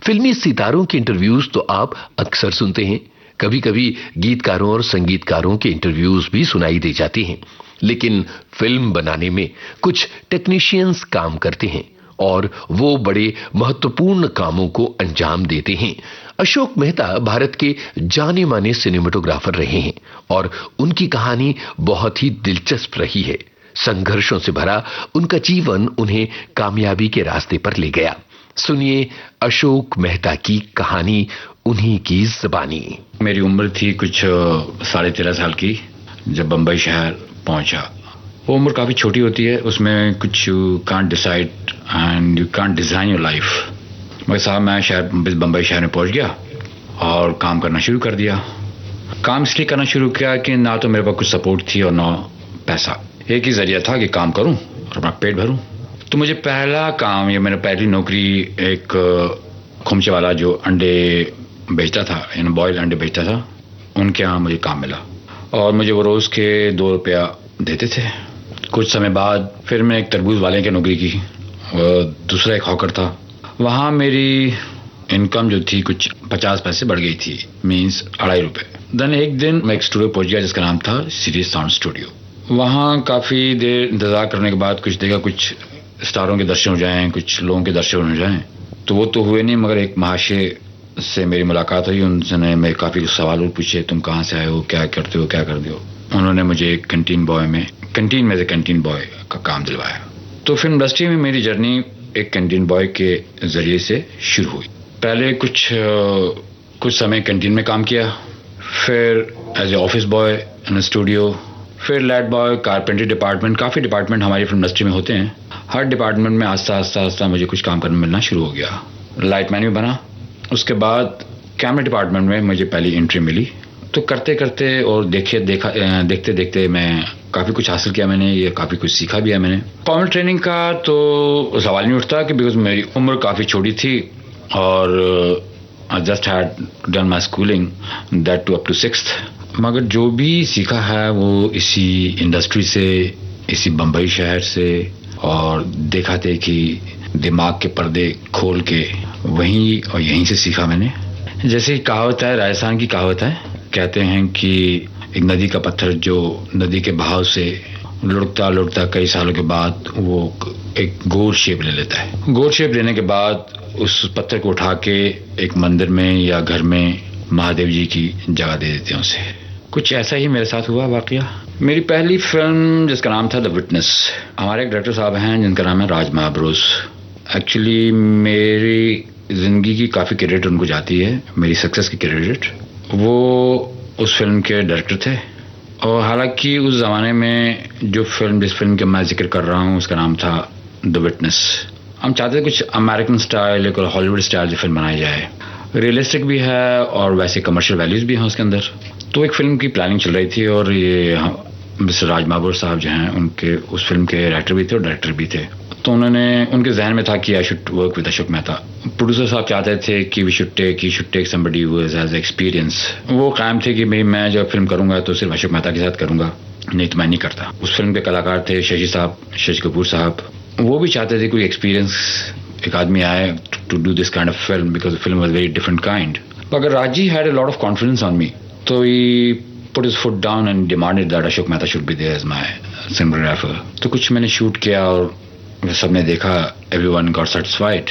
फिल्मी सितारों के इंटरव्यूज तो आप अक्सर सुनते हैं, कभी कभी गीतकारों और संगीतकारों के इंटरव्यूज भी सुनाई दे जाते हैं, लेकिन फिल्म बनाने में कुछ टेक्नीशियंस काम करते हैं और वो बड़े महत्वपूर्ण कामों को अंजाम देते हैं। अशोक मेहता भारत के जाने माने सिनेमेटोग्राफर रहे हैं और उनकी कहानी बहुत ही दिलचस्प रही है। संघर्षों से भरा उनका जीवन उन्हें कामयाबी के रास्ते पर ले गया। सुनिए अशोक मेहता की कहानी, उन्हीं की ज़बानी। मेरी उम्र थी कुछ 13.5 साल की जब बंबई शहर पहुंचा। वो उम्र काफ़ी छोटी होती है, उसमें कुछ you can't decide and you can't design your life. मगर साहब मैं बंबई शहर में पहुंच गया और काम करना शुरू कर दिया। काम इसलिए करना शुरू किया कि ना तो मेरे पास कुछ सपोर्ट थी और ना पैसा। एक ही जरिया था कि काम करूं और अपना पेट भरूं। तो मुझे पहला काम या मैंने पहली नौकरी एक खुमचे वाला जो अंडे बेचता था, बॉयल अंडे बेचता था, उनके यहाँ मुझे काम मिला और मुझे वो रोज़ के 2 रुपया देते थे। कुछ समय बाद फिर मैं एक तरबूज वाले की नौकरी की और दूसरा एक हॉकर था। वहाँ मेरी इनकम जो थी कुछ 50 पैसे बढ़ गई थी, मीन्स 2.5 रुपये। देन एक दिन मैं एक स्टूडियो पहुँच गया जिसका नाम था सीरीज साउंड स्टूडियो। वहाँ काफ़ी देर इंतज़ार करने के बाद कुछ देखा, कुछ स्टारों के दर्शन हो जाएं, कुछ लोगों के दर्शन हो जाएं, तो वो तो हुए नहीं, मगर एक महाशय से मेरी मुलाकात हुई। उनसे मैं काफ़ी सवाल पूछे, तुम कहाँ से आए हो, क्या करते हो, क्या करते हो। उन्होंने मुझे कैंटीन में से कैंटीन बॉय का काम दिलवाया। तो फिल्म इंडस्ट्री में मेरी जर्नी एक कैंटीन बॉय के ज़रिए से शुरू हुई। पहले कुछ समय कैंटीन में काम किया, फिर as a office boy in studio, फिर लैड बॉय, कारपेंट्री डिपार्टमेंट। काफ़ी डिपार्टमेंट हमारी फिल्म इंडस्ट्री में होते हैं। हर डिपार्टमेंट में आस्ता मुझे कुछ काम करने मिलना शुरू हो गया। लाइटमैन भी बना। उसके बाद कैमरा डिपार्टमेंट में मुझे पहली एंट्री मिली। तो करते और देखते देखते मैं काफ़ी कुछ हासिल किया मैंने, ये काफ़ी कुछ सीखा भी है मैंने। फॉर्मल ट्रेनिंग का तो सवाल नहीं उठता कि बिकॉज मेरी उम्र काफ़ी छोटी थी और I just had done my schooling that too up to 6th। मगर जो भी सीखा है वो इसी इंडस्ट्री से, इसी बम्बई शहर से, और देखा कि दिमाग के पर्दे खोल के वहीं और यहीं से सीखा मैंने। जैसे कहावत है, राजस्थान की कहावत है, कहते हैं कि एक नदी का पत्थर जो नदी के बहाव से लुढ़कता कई सालों के बाद वो एक गोल शेप ले लेता है। गोल शेप लेने के बाद उस पत्थर को उठा के एक मंदिर में या घर में महादेव जी की जगह दे देते हैं उसे। कुछ ऐसा ही मेरे साथ हुआ वाकया। मेरी पहली फिल्म जिसका नाम था द विटनेस, हमारे एक डायरेक्टर साहब हैं जिनका नाम है राज महाब्रोस। एक्चुअली मेरी ज़िंदगी की काफ़ी क्रेडिट उनको जाती है, मेरी सक्सेस की क्रेडिट। वो उस फिल्म के डायरेक्टर थे और हालांकि उस ज़माने में जिस फिल्म का मैं जिक्र कर रहा हूँ उसका नाम था द विटनेस। हम चाहते थे कुछ अमेरिकन स्टाइल या हॉलीवुड स्टाइल की फिल्म बनाई जाए, रियलिस्टिक भी है और वैसे कमर्शियल वैल्यूज भी हैं उसके अंदर। तो एक फिल्म की प्लानिंग चल रही थी और ये मिस्टर राज महाब्रोस साहब जो हैं उनके उस फिल्म के राइटर भी थे और डायरेक्टर भी थे। तो उनके जहन में था कि I should work with Ashok Mehta. Producer साहब चाहते थे कि we should take somebody who has experience. वो कायम थे कि भाई मैं जब फिल्म करूंगा तो सिर्फ अशोक मेहता के साथ करूंगा, नहीं तो मैं नहीं करता। उस फिल्म के कलाकार थे शशि कपूर साहब। वो भी चाहते थे कोई एक्सपीरियंस एक आदमी I to do this kind of film because the film was very different kind. अगर Raji had a lot of confidence on me, तो he put his foot down and demanded that Ashok Mehta should be there as my cinematographer. तो कुछ मैंने शूट किया और सबने देखा, एवरीवन गॉट सेटिस्फाइड,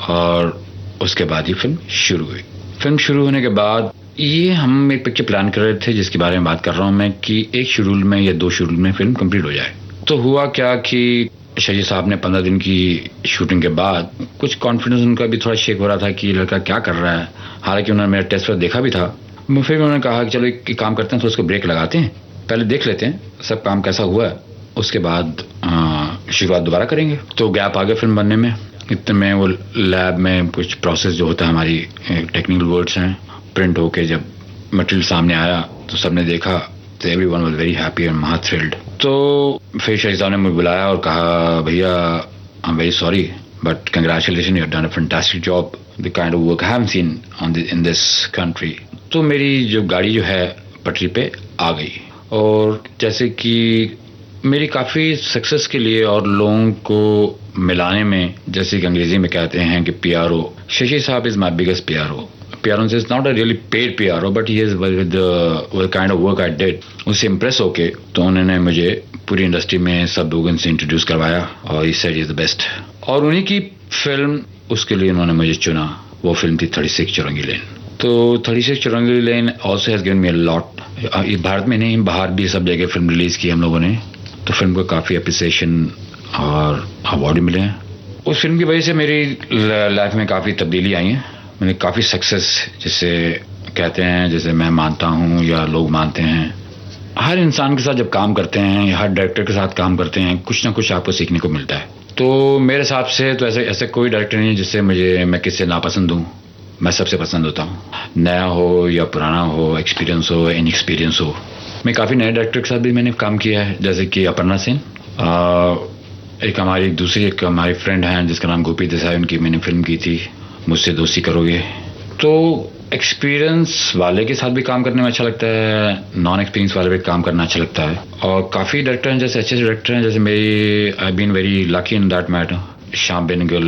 और उसके बाद ही फिल्म शुरू हुई। फिल्म शुरू होने के बाद ये हम एक पिक्चर प्लान कर रहे थे जिसके बारे में बात कर रहा हूँ मैं कि एक शेड्यूल में या 2 शेड्यूल में फिल्म कंप्लीट हो जाए। तो हुआ क्या कि शशि साहब ने 15 दिन की शूटिंग के बाद कुछ कॉन्फिडेंस उनका भी थोड़ा शेक हो रहा था कि ये लड़का क्या कर रहा है। हालांकि उन्होंने मेरा टेस्ट पर देखा भी था। फिर उन्होंने कहा कि चलो एक काम करते हैं, तो उसको ब्रेक लगाते हैं, पहले देख लेते हैं सब काम कैसा हुआ है, उसके बाद शुरुआत दोबारा करेंगे। तो गैप आ गया फिल्म बनने में। इतने में वो लैब में कुछ प्रोसेस जो होता है, हमारी टेक्निकल वर्ड्स हैं, प्रिंट होके जब मटेरियल सामने आया तो सबने देखा तो everyone was very happy and महा थ्रिल्ड। तो फिर शशि साहब ने मुझे बुलाया और कहा, भैया I am very sorry but congratulation, you have done a fantastic job, the kind of work I have seen in this country. तो मेरी जो गाड़ी जो है पटरी पे आ गई और जैसे कि मेरी काफ़ी सक्सेस के लिए और लोगों को मिलाने में, जैसे कि अंग्रेजी में कहते हैं कि PRO, शशि साहब is my biggest PRO। PRO is not a really paid PRO but he is with the kind of work I did. उससे इम्प्रेस होके तो उन्होंने मुझे पूरी इंडस्ट्री में सब लोगों से इंट्रोड्यूस करवाया और he said is the best. और उन्हीं की फिल्म उसके लिए उन्होंने मुझे चुना। वो फिल्म थी 36 चौरंगी लेन। तो 36 Chowringhee Lane also has given me a lot. Bharat में नहीं, बाहर भी सब जगह फिल्म रिलीज़ की हम लोगों ने, तो फिल्म को काफ़ी अप्रिसिएशन और अवार्ड मिले हैं। उस फिल्म की वजह से मेरी लाइफ में काफ़ी तब्दीली आई है। मैंने काफ़ी सक्सेस जिसे कहते हैं, जैसे मैं मानता हूँ या लोग मानते हैं, हर इंसान के साथ जब काम करते हैं या हर डायरेक्टर के साथ काम करते हैं, कुछ ना कुछ आपको सीखने को मिलता है। तो मेरे हिसाब से तो ऐसे कोई डायरेक्टर नहीं है जिससे मैं किससे नापसंद हूँ। मैं सबसे पसंद होता हूँ, नया हो या पुराना हो, एक्सपीरियंस हो या इनएक्सपीरियंस हो। मैं काफ़ी नए डायरेक्टर के साथ भी मैंने काम किया है, जैसे कि अपर्णा सेन, एक हमारी फ्रेंड हैं जिसका नाम गोपी देसाई, उनकी मैंने फिल्म की थी मुझसे दोस्ती करोगे। तो एक्सपीरियंस वाले के साथ भी काम करने में अच्छा लगता है, नॉन एक्सपीरियंस वाले भी काम करना अच्छा लगता है। और काफ़ी डायरेक्टर हैं, जैसे अच्छे डायरेक्टर हैं, जैसे मेरी I been very lucky in that matter. Shyam Benegal,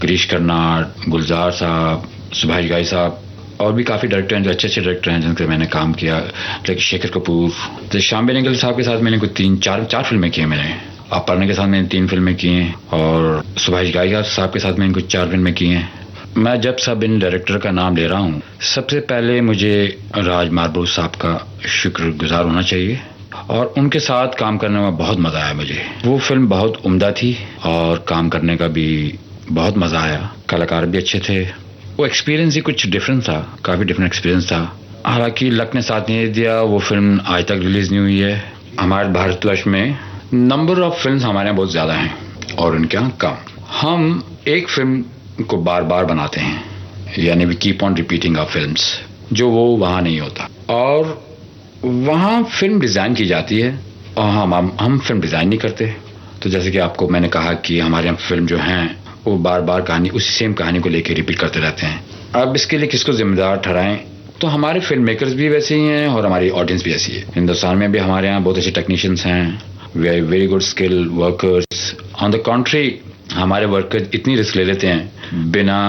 Girish Karnad, Gulzar sahab, Subhash घाई साहब, और भी काफ़ी डायरेक्टर हैं जो अच्छे डायरेक्टर हैं जिनसे मैंने काम किया, लाइक शेखर कपूर। तो श्याम बेनेगल साहब के साथ मैंने कुछ 3-4 फिल्में की हैं मैंने। अपर्णा के साथ मैंने 3 फिल्में की हैं, और सुभाष घाई साहब के साथ मैंने कुछ 4 फिल्में की हैं। मैं जब सब इन डायरेक्टर का नाम ले रहा हूँ, सबसे पहले मुझे राज मार्बूस साहब का शुक्रगुजार होना चाहिए, और उनके साथ काम करने में बहुत मज़ा आया मुझे। वो फिल्म बहुत उम्दा थी और काम करने का भी बहुत मज़ा आया, कलाकार भी अच्छे थे। वो एक्सपीरियंस ही कुछ डिफरेंट था, काफ़ी डिफरेंट एक्सपीरियंस था। हालांकि लक ने साथ नहीं दिया, वो फिल्म आज तक रिलीज़ नहीं हुई है। हमारे भारतवर्ष में नंबर ऑफ फिल्म्स हमारे यहाँ बहुत ज़्यादा हैं और उनके यहाँ कम। हम एक फिल्म को बार बार बनाते हैं, यानी we keep on repeating our films, जो वो वहाँ नहीं होता। और वहाँ फिल्म डिज़ाइन की जाती है और हम फिल्म डिज़ाइन नहीं करते। तो जैसे कि आपको मैंने कहा कि हमारे यहाँ फिल्म जो हैं वो बार बार कहानी, उसी सेम कहानी को लेकर रिपीट करते रहते हैं। अब इसके लिए किसको जिम्मेदार ठहराएं? तो हमारे फिल्म मेकर्स भी वैसे ही हैं और हमारी ऑडियंस भी ऐसी है। हिंदुस्तान में भी हमारे यहाँ बहुत अच्छे टेक्नीशियंस हैं, very good skill workers. On the contrary, हमारे वर्कर्स इतनी रिस्क ले लेते हैं बिना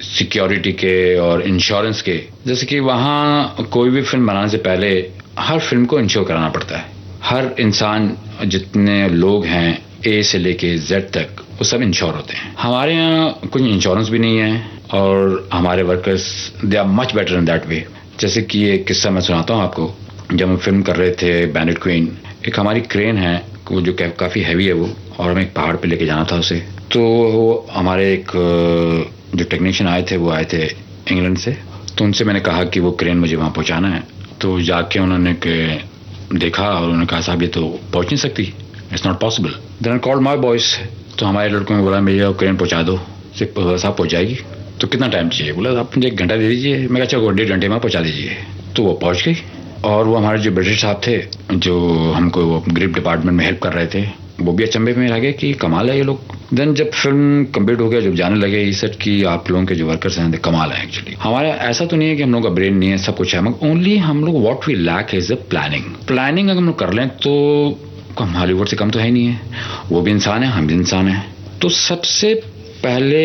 सिक्योरिटी के और इंश्योरेंस के। जैसे कि वहाँ कोई भी फिल्म बनाने से पहले हर फिल्म को इंश्योर कराना पड़ता है। हर इंसान, जितने लोग हैं ए से लेके जेड तक, वो सब इंश्योर होते हैं। हमारे यहाँ कुछ इंश्योरेंस भी नहीं है और हमारे workers they are much better in that way. जैसे कि ये किस्सा मैं सुनाता हूँ आपको। जब हम फिल्म कर रहे थे बैंडिट क्वीन, एक हमारी क्रेन है वो जो काफ़ी हैवी है वो, और हमें एक पहाड़ पे लेके जाना था उसे। तो वो हमारे एक जो टेक्नीशियन आए थे वो आए थे इंग्लैंड से, तो उनसे मैंने कहा कि वो क्रेन मुझे वहाँ पहुँचाना है। तो जाके उन्होंने देखा और उन्होंने कहा साहब ये तो पहुँच नहीं सकती, it's not possible. Then I called my boys. तो हमारे लड़कों ने बोला भैया क्रेन पहुँचा दो। साहब पहुँच जाएगी। तो कितना टाइम चाहिए? बोला आप मुझे 1 घंटा दे दीजिए। मैं अच्छा 1.5 घंटे में पहुँचा दीजिए। तो वो पहुँच गई। और वो हमारे जो ब्रिटिश साहब थे जो हमको वो ग्रिप डिपार्टमेंट में हेल्प कर रहे थे, वो भी अचंभे में रह गए कि कमाल है ये लोग। देन जब फिल्म कंप्लीट हो गया, जब जाने लगे ये सेट कि आप लोगों के जो वर्कर्स हैं कमाल है एक्चुअली। हमारा ऐसा तो नहीं है कि हम लोगों का ब्रेन नहीं है, सब कुछ है, मगर ओनली हम लोग what we lack is the planning अगर हम लोग कर लें तो हम हॉलीवुड से कम तो है नहीं है। वो भी इंसान है, हम भी इंसान हैं। तो सबसे पहले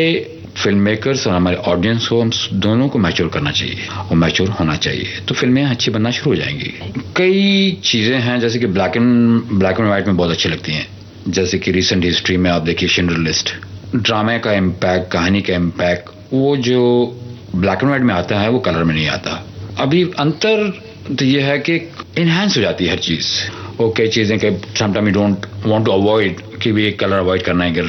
फिल्म मेकर्स और हमारे ऑडियंस को, हम दोनों को मैच्योर करना चाहिए और मैच्योर होना चाहिए, तो फिल्में अच्छी बनना शुरू हो जाएंगी। कई चीज़ें हैं जैसे कि ब्लैक एंड व्हाइट में बहुत अच्छी लगती हैं। जैसे कि रिसेंट हिस्ट्री में आप देखिए शिंडलर लिस्ट, ड्रामे का इम्पैक्ट, कहानी का इम्पैक्ट, वो जो ब्लैक एंड व्हाइट में आता है वो कलर में नहीं आता। अभी अंतर तो ये है कि इन्हांस हो जाती है हर चीज़। वो कई चीज़ें कि sometime you don't want to avoid कि भी एक कलर अवॉइड करना है, कि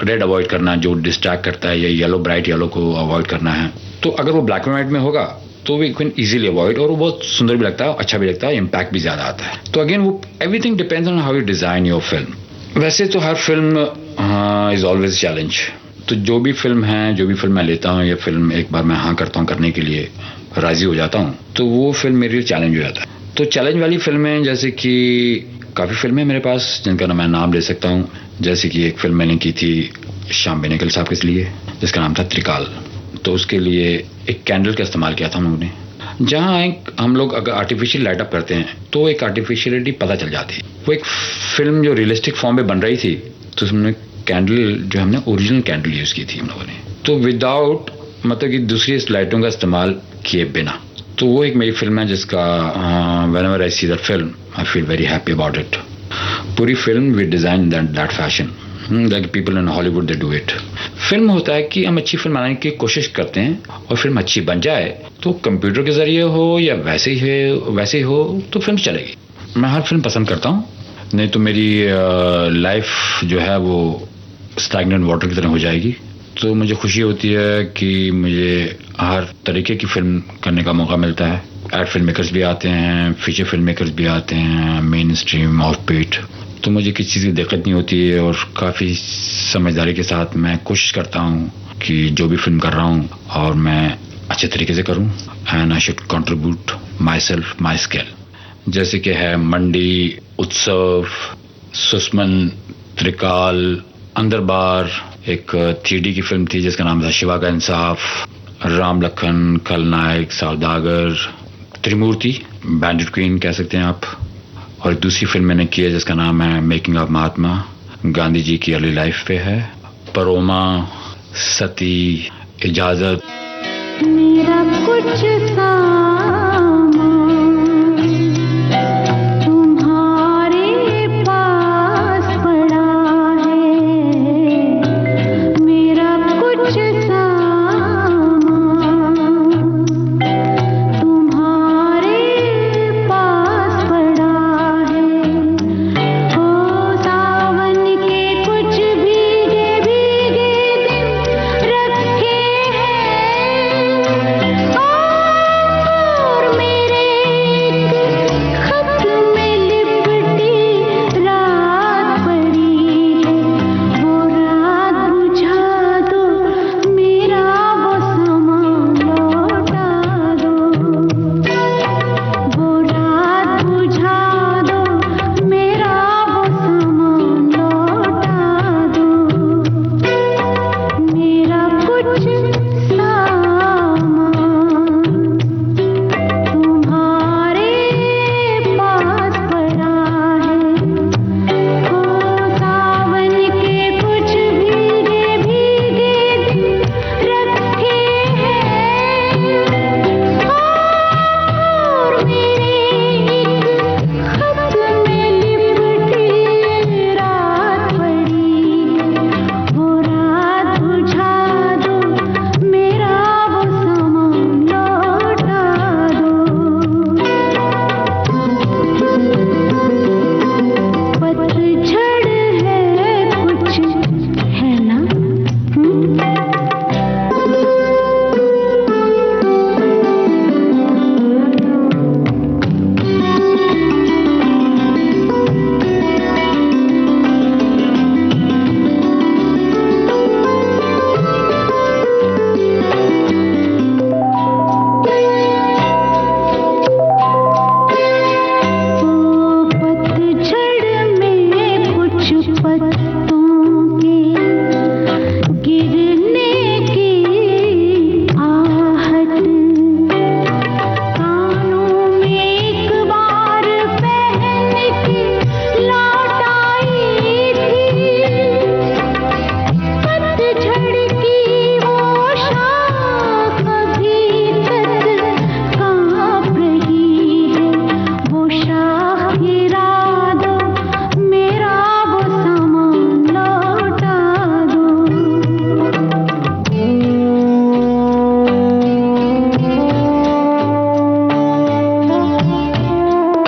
रेड अवॉइड करना है जो डिस्ट्रैक्ट करता है, या येलो, ब्राइट येलो को अवॉइड करना है। तो अगर वो ब्लैक एंड व्हाइट में होगा तो वी कैन इजीली अवॉइड, और वो बहुत सुंदर भी लगता है, अच्छा भी लगता है, इम्पैक्ट भी ज़्यादा आता है। तो अगेन वो everything depends on how you design your film. वैसे तो हर फिल्म इज़ ऑलवेज चैलेंज। तो जो भी फिल्म है, जो भी फिल्म मैं लेता हूँ, या फिल्म एक बार मैं हाँ करता हूँ करने के लिए, राज़ी हो जाता हूँ, तो वो फिल्म मेरे लिए चैलेंज हो जाता है। तो चैलेंज वाली फिल्में जैसे कि काफ़ी फिल्में मेरे पास जिनका मैं नाम ले सकता हूँ। जैसे कि एक फिल्म मैंने की थी श्याम बेनेगल साहब के लिए जिसका नाम था त्रिकाल। तो उसके लिए एक कैंडल का इस्तेमाल किया था हम लोगों ने। जहाँ हम लोग अगर आर्टिफिशियल लाइट अप करते हैं तो एक आर्टिफिशियलिटी पता चल जाती है। वो एक फिल्म जो रियलिस्टिक फॉर्म में बन रही थी, तो उसमें कैंडल जो हमने ओरिजिनल कैंडल यूज़ की थी हम लोगों ने, तो विदाउट मतलब कि दूसरी लाइटों का इस्तेमाल किए बिना। तो वो एक मेरी फिल्म है जिसका whenever I see that film I feel very happy about it. पूरी film we design that fashion, like people in Hollywood they do it. Film होता है कि हम अच्छी फिल्म बनाने की कोशिश करते हैं और फिल्म अच्छी बन जाए, तो कंप्यूटर के ज़रिए हो या वैसे ही हो तो फिल्म चलेगी। मैं हर फिल्म पसंद करता हूँ, नहीं तो मेरी लाइफ जो है वो स्टैग्नेंट वाटर की तरह हो जाएगी। तो मुझे खुशी होती है कि मुझे हर तरीके की फिल्म करने का मौका मिलता है। एड फिल्म मेकर्स भी आते हैं, फीचर फिल्म मेकर्स भी आते हैं, मेन स्ट्रीम, ऑफ बीट। तो मुझे किसी चीज़ की दिक्कत नहीं होती है और काफ़ी समझदारी के साथ मैं कोशिश करता हूँ कि जो भी फिल्म कर रहा हूँ और मैं अच्छे तरीके से करूँ, and I should contribute my self, my skill. जैसे कि है मंडी, उत्सव, सुस्मन, त्रिकाल, अंदरबार, एक 3D की फिल्म थी जिसका नाम था शिवा का इंसाफ, राम लखन, खलनायक, सौदागर, त्रिमूर्ति, बैंडेड क्वीन कह सकते हैं आप। और दूसरी फिल्म मैंने की है जिसका नाम है मेकिंग ऑफ महात्मा, गांधी जी की अर्ली लाइफ पे है। परोमा, सती, इजाजत। मेरा कुछ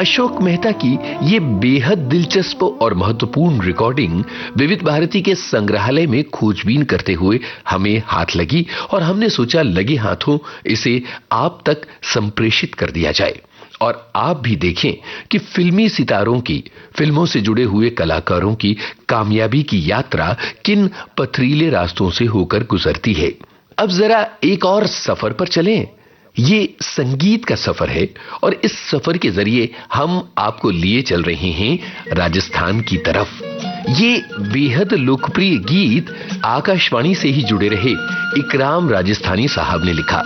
अशोक मेहता की ये बेहद दिलचस्प और महत्वपूर्ण रिकॉर्डिंग विविध भारती के संग्रहालय में खोजबीन करते हुए हमें हाथ लगी और हमने सोचा लगे हाथों इसे आप तक संप्रेषित कर दिया जाए और आप भी देखें कि फिल्मी सितारों की, फिल्मों से जुड़े हुए कलाकारों की कामयाबी की यात्रा किन पथरीले रास्तों से होकर गुजरती है। अब जरा एक और सफर पर चलें। ये संगीत का सफर है और इस सफर के जरिए हम आपको लिए चल रहे हैं राजस्थान की तरफ। ये बेहद लोकप्रिय गीत आकाशवाणी से ही जुड़े रहे इकराम राजस्थानी साहब ने लिखा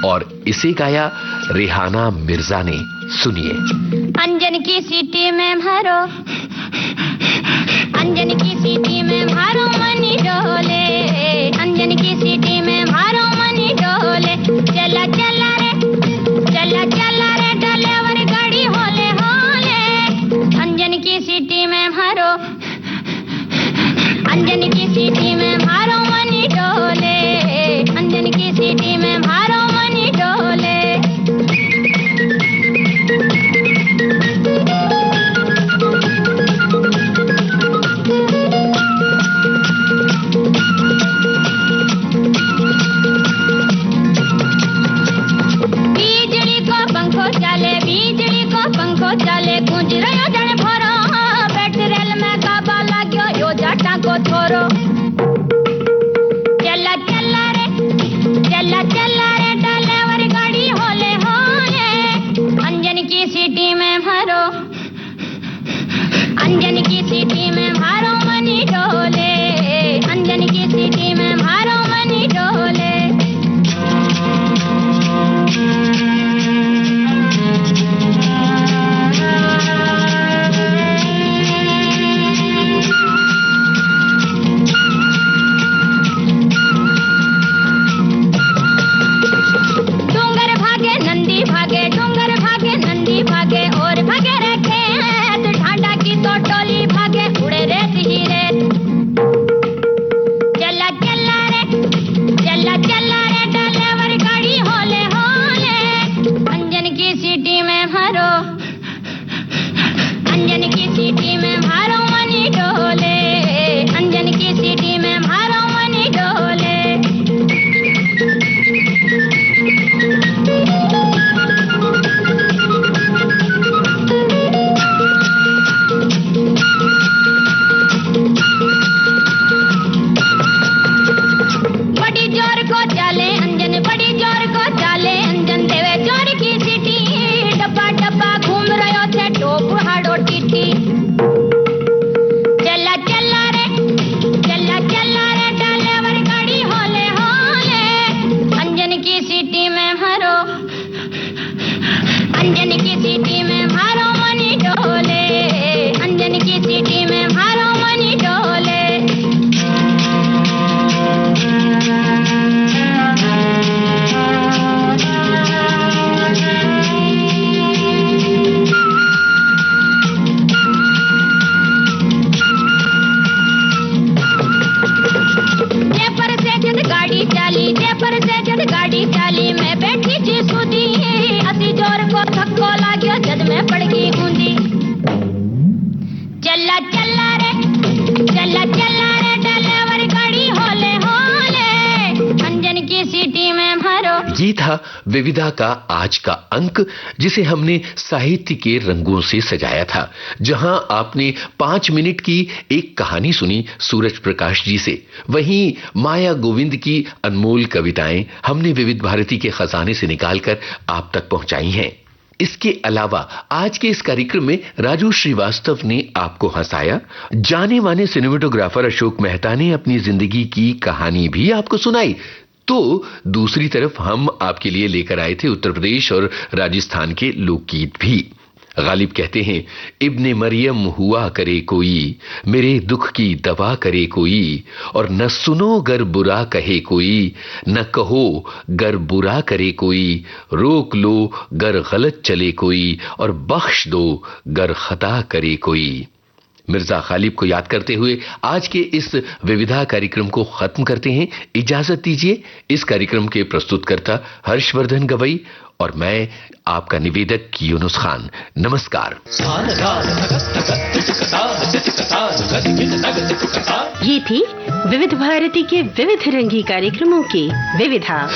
और इसे गाया रेहाना मिर्जा ने। सुनिए। अंजन की सीटी में मारो, अंजन की सीटी में मारो मनी डोले, अंजन की सीटी में मारो मनी डोले, चला चला रे, चला चला रे डलेवर गाड़ी होले होले, अंजन की सीटी में मारो, अंजन की सीटी में मारो मनी डोले, अंजन की सीटी में मारो मनी डोले। चले गूंज रहा जन भरो, पेट्रोल में काबा लाग्यो यो जाटा को छोरो, चला चला रे, चला चला रे डलेवर गाड़ी होले होले, अंजन की सीटी में भरो, अंजन की सीटी में मारो मनी डोले, अंजन की सीटी में मारो मनी डोले। काली काली मैं बैठी थी सूदी असी जोर को धक्को लाग्यो जद मैं पड़ गई गूंदी चला चला रे ड्राइवर गाड़ी होले होले अंजन की सीटी में भरो। ये था विविधा का आज का अंक, जिसे हमने साहित्य के रंगों से सजाया था, जहां आपने 5 मिनट की एक कहानी सुनी सूरज प्रकाश जी से। वहीं माया गोविंद की अनमोल कविताएं हमने विविध भारती के खजाने से निकालकर आप तक पहुंचाई हैं। इसके अलावा आज के इस कार्यक्रम में राजू श्रीवास्तव ने आपको हंसाया। जाने माने सिनेमेटोग्राफर अशोक मेहता ने अपनी जिंदगी की कहानी भी आपको सुनाई। तो दूसरी तरफ हम आपके लिए लेकर आए थे उत्तर प्रदेश और राजस्थान के लोकगीत भी। गालिब कहते हैं, इब्ने मरियम हुआ करे कोई, मेरे दुख की दवा करे कोई, और न सुनो गर बुरा कहे कोई, न कहो गर बुरा करे कोई, रोक लो गर गलत चले कोई, और बख्श दो गर खता करे कोई। मिर्जा गालिब को याद करते हुए आज के इस विविधा कार्यक्रम को खत्म करते हैं। इजाजत दीजिए। इस कार्यक्रम के प्रस्तुतकर्ता हर्षवर्धन गवई और मैं आपका निवेदक यूनुस खान। नमस्कार। ये थी विविध भारती के विविध रंगी कार्यक्रमों की विविधा।